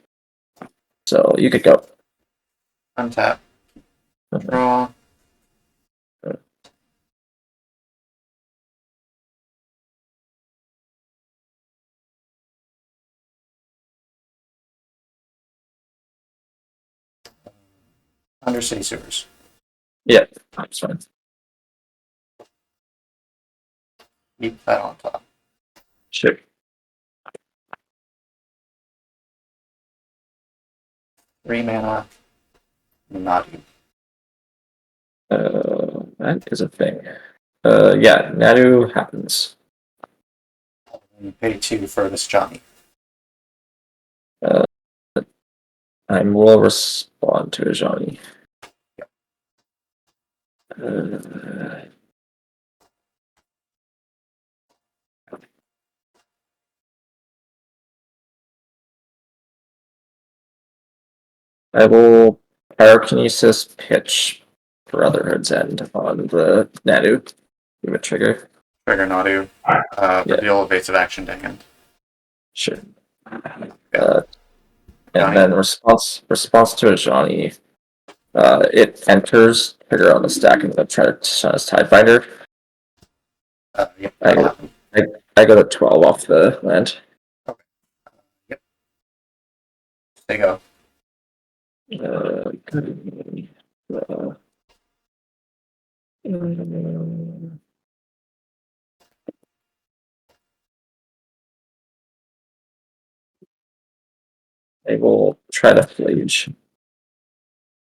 So you could go. Untap. Draw. Undercity sewers. Yeah, that's fine. Keep that on top. Sure. 3 mana. Nadu. That is a thing. Yeah, Nadu happens. You pay 2 for this Johnny. I will respond to a Johnny. Yep. I will pyrokinesis pitch Brotherhood's End on the Nadu. Give a trigger. Trigger Nadu. Reveal evasive action to hand. Sure. Yeah. And then response to a Johnny. It enters trigger on the stack and then try to shine his Tidefinder. Yep. I go to 12 off the land. Okay. Yep. There you go. I will try to flage.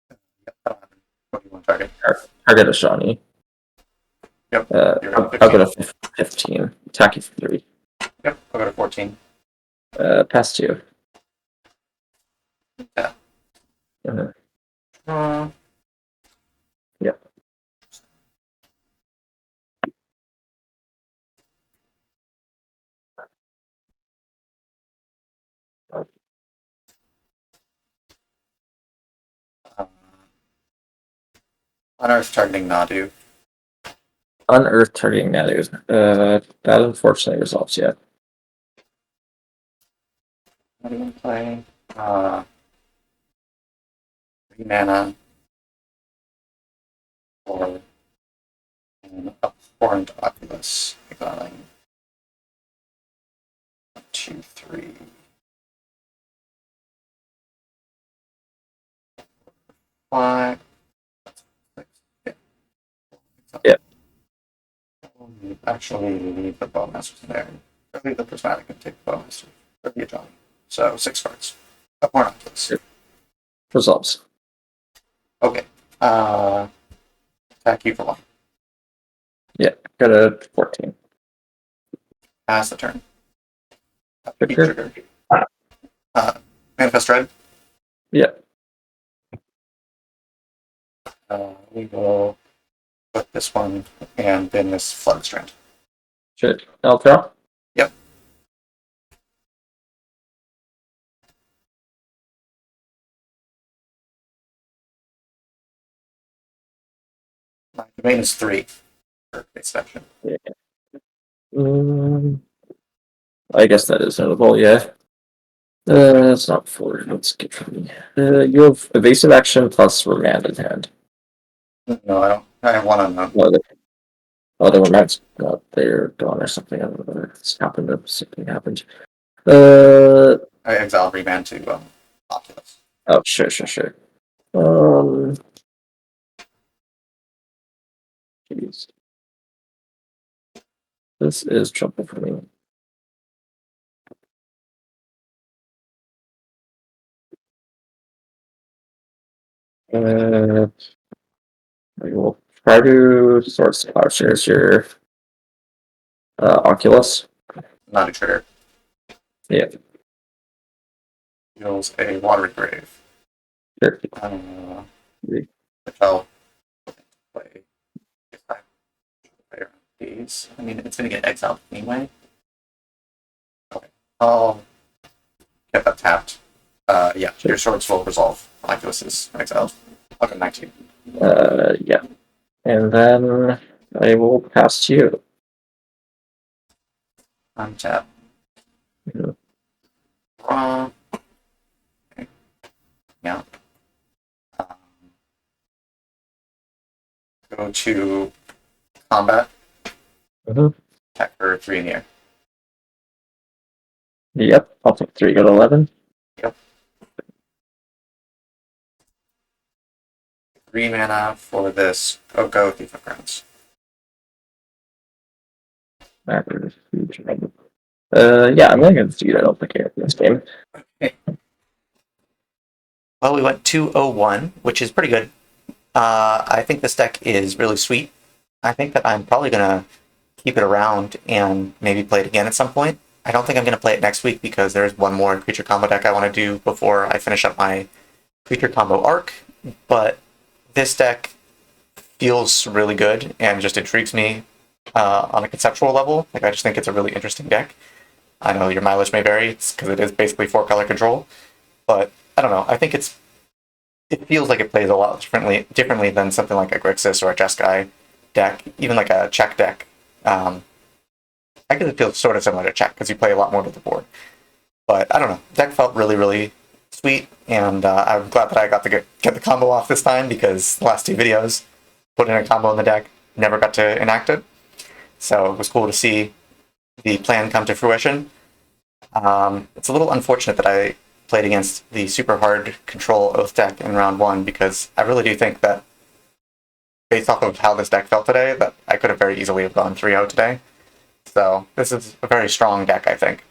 Yep. What do you want to target? Target a Shawnee. Yep. I'll go to 15. Attack you for 3. Yep. I'll go to 14. Pass 2. Yeah. Yep. Unearth targeting Nadu. Unearth targeting Nadu. That unfortunately resolves yet. What do you want to play? 3 mana. Or an Abhorrent Oculus. Exiling 1, 2, 3. 5. 6. Yeah. Actually, leave the Bowmasters in there. Or leave the Prismatic and take the Bowmaster. Or be a Johnny. So 6 cards. Abhorrent Oculus. Resolves. Okay. Attack you for 1. Yeah. Go to 14. Pass the turn. Trigger. Manifest Dread. Yeah. We will put this one and then this Flood Strand. Sure. I'll throw. Yep. My domain is 3 for base action. Yeah. I guess that is notable, yeah. It's not 4. Let's get from me. You have evasive action plus remand in hand. No, I don't. I have one unknown. The remand's not there, gone or something. I don't know. It's happened. Something happened. I exile remand to Oculus. Oh, sure. Jeez. This is trouble for me. I will try to source Plowshares your Oculus. Not a trigger. Yeah. Deals a watery grave. Sure. Which I'll play. These. I mean, it's going to get exiled anyway. Okay. I'll get that tapped. Yeah, your swords will resolve. Oculus is exiled. I'll go 19. Yeah. And then I will pass to you. Untap. Mhm. Okay. Yeah. Go to combat. Mhm. Attack for 3 in the air. Yep. I'll take 3, go to 11. Yep. 3 mana for this Oko Thief of Crowns. Yeah, I'm going to do that. I'll pick it this game. Well, we went 201, which is pretty good. I think this deck is really sweet. I think that I'm probably going to keep it around and maybe play it again at some point. I don't think I'm going to play it next week because there's one more creature combo deck I want to do before I finish up my creature combo arc. But this deck feels really good and just intrigues me on a conceptual level. Like, I just think it's a really interesting deck. I know your mileage may vary because it is basically 4-color control, but I don't know. I think it feels like it plays a lot differently than something like a Grixis or a Jeskai deck, even like a check deck. I guess it feels sort of similar to check because you play a lot more with the board. But I don't know. The deck felt really, really sweet, and I'm glad that I got to get the combo off this time because the last 2 videos put in a combo in the deck, never got to enact it. So it was cool to see the plan come to fruition. It's a little unfortunate that I played against the super hard control Oath deck in round 1 because I really do think that based off of how this deck felt today, that I could have very easily have gone 3-0 today. So this is a very strong deck, I think.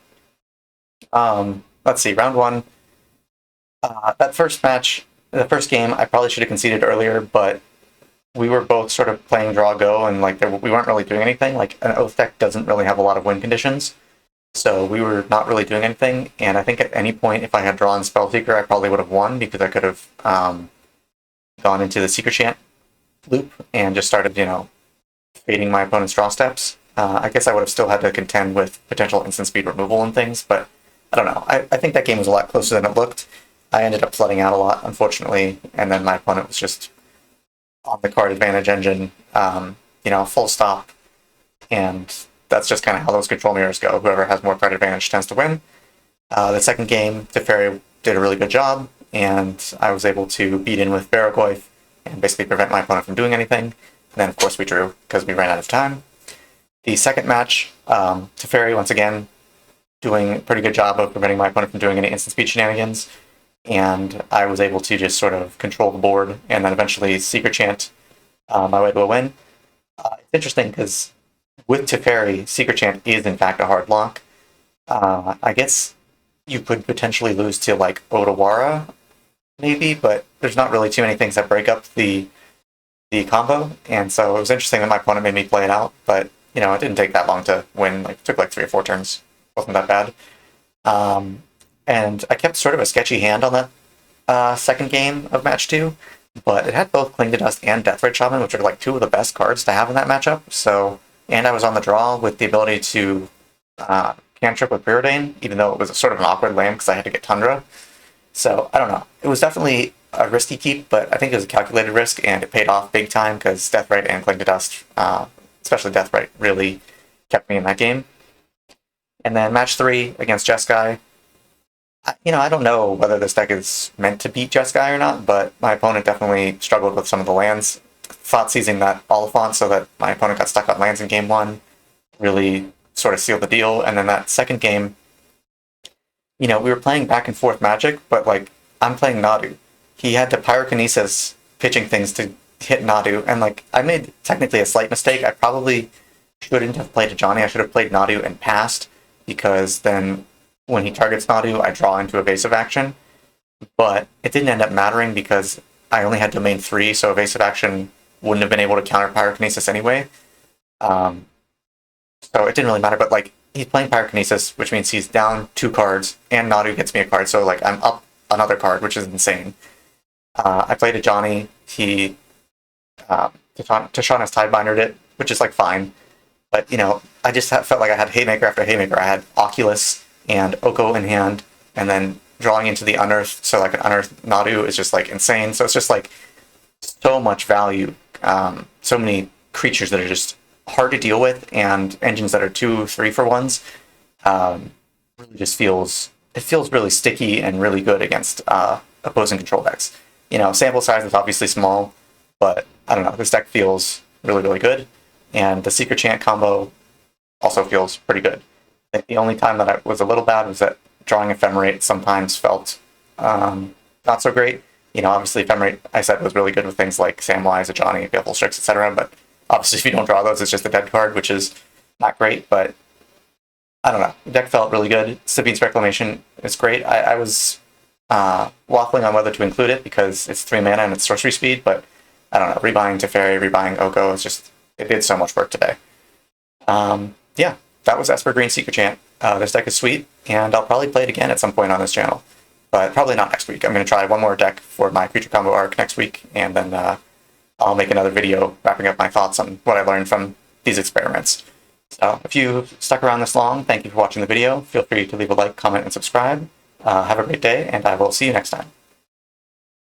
Let's see, round 1. That first match, the first game, I probably should have conceded earlier, but we were both sort of playing draw go, and like we weren't really doing anything. Like an Oath deck doesn't really have a lot of win conditions, so we were not really doing anything. And I think at any point, if I had drawn Spellseeker, I probably would have won because I could have gone into the Seekerchant loop and just started, fading my opponent's draw steps. I guess I would have still had to contend with potential instant speed removal and things, but I don't know. I think that game was a lot closer than it looked. I ended up flooding out a lot, unfortunately, and then my opponent was just on the card advantage engine, full stop, and that's just kind of how those control mirrors go. Whoever has more card advantage tends to win. The second game, Teferi did a really good job, and I was able to beat in with Baragoyf and basically prevent my opponent from doing anything. And then, of course, we drew because we ran out of time. The second match, Teferi, once again, doing a pretty good job of preventing my opponent from doing any instant speed shenanigans, and I was able to just sort of control the board and then eventually Seekerchant my way to a win. It's interesting because with Teferi, Seekerchant is in fact a hard lock. I guess you could potentially lose to like Odawara, maybe, but there's not really too many things that break up the combo, and so it was interesting that my opponent made me play it out, but it didn't take that long to win. Like, it took like 3 or 4 turns. Wasn't that bad. And I kept sort of a sketchy hand on that second game of match 2, but it had both Cling to Dust and Deathrite Shaman, which are like 2 of the best cards to have in that matchup. So, and I was on the draw with the ability to cantrip with Preordain, even though it was sort of an awkward lane because I had to get Tundra. So, I don't know. It was definitely a risky keep, but I think it was a calculated risk, and it paid off big time because Deathrite and Cling to Dust, especially Deathrite, really kept me in that game. And then match 3 against Jeskai. I don't know whether this deck is meant to beat Jeskai or not, but my opponent definitely struggled with some of the lands. Thought seizing that Oliphant so that my opponent got stuck on lands in game 1 really sort of sealed the deal. And then that second game, we were playing back and forth Magic, but like I'm playing Nadu. He had to Pyrokinesis pitching things to hit Nadu, and like I made technically a slight mistake. I probably shouldn't have played a Johnny. I should have played Nadu and passed, because then when he targets Nadu, I draw into evasive action. But it didn't end up mattering because I only had domain 3, so evasive action wouldn't have been able to counter Pyrokinesis anyway. So it didn't really matter, but like he's playing Pyrokinesis, which means he's down 2 cards, and Nadu gets me a card, so like I'm up another card, which is insane. I played a Johnny. He Tashana's Tidebindered it, which is like fine. But I just felt like I had Haymaker after Haymaker. I had Oculus and Oko in hand, and then drawing into the Unearth. So like an Unearth Nadu is just like insane. So it's just like so much value. So many creatures that are just hard to deal with, and engines that are 2, 3 for ones. Really just feels really sticky and really good against opposing control decks. Sample size is obviously small, but I don't know. This deck feels really, really good, and the Seekerchant combo also feels pretty good. I think the only time that I was a little bad was that drawing Ephemerate sometimes felt not so great. Obviously Ephemerate I said was really good with things like Samwise, Ajani, Baleful Strix, etc. But obviously if you don't draw those, it's just a dead card, which is not great. But I don't know. The deck felt really good. Sabine's Reclamation is great. I was waffling on whether to include it because it's 3 mana and it's sorcery speed, but I don't know. Rebuying Teferi, rebuying Oko, it did so much work today. Yeah, that was Esper Green Seekerchant. This deck is sweet, and I'll probably play it again at some point on this channel, but probably not next week. I'm going to try one more deck for my Creature Combo arc next week, and then I'll make another video wrapping up my thoughts on what I learned from these experiments. So if you stuck around this long, thank you for watching the video. Feel free to leave a like, comment, and subscribe. Have a great day, and I will see you next time.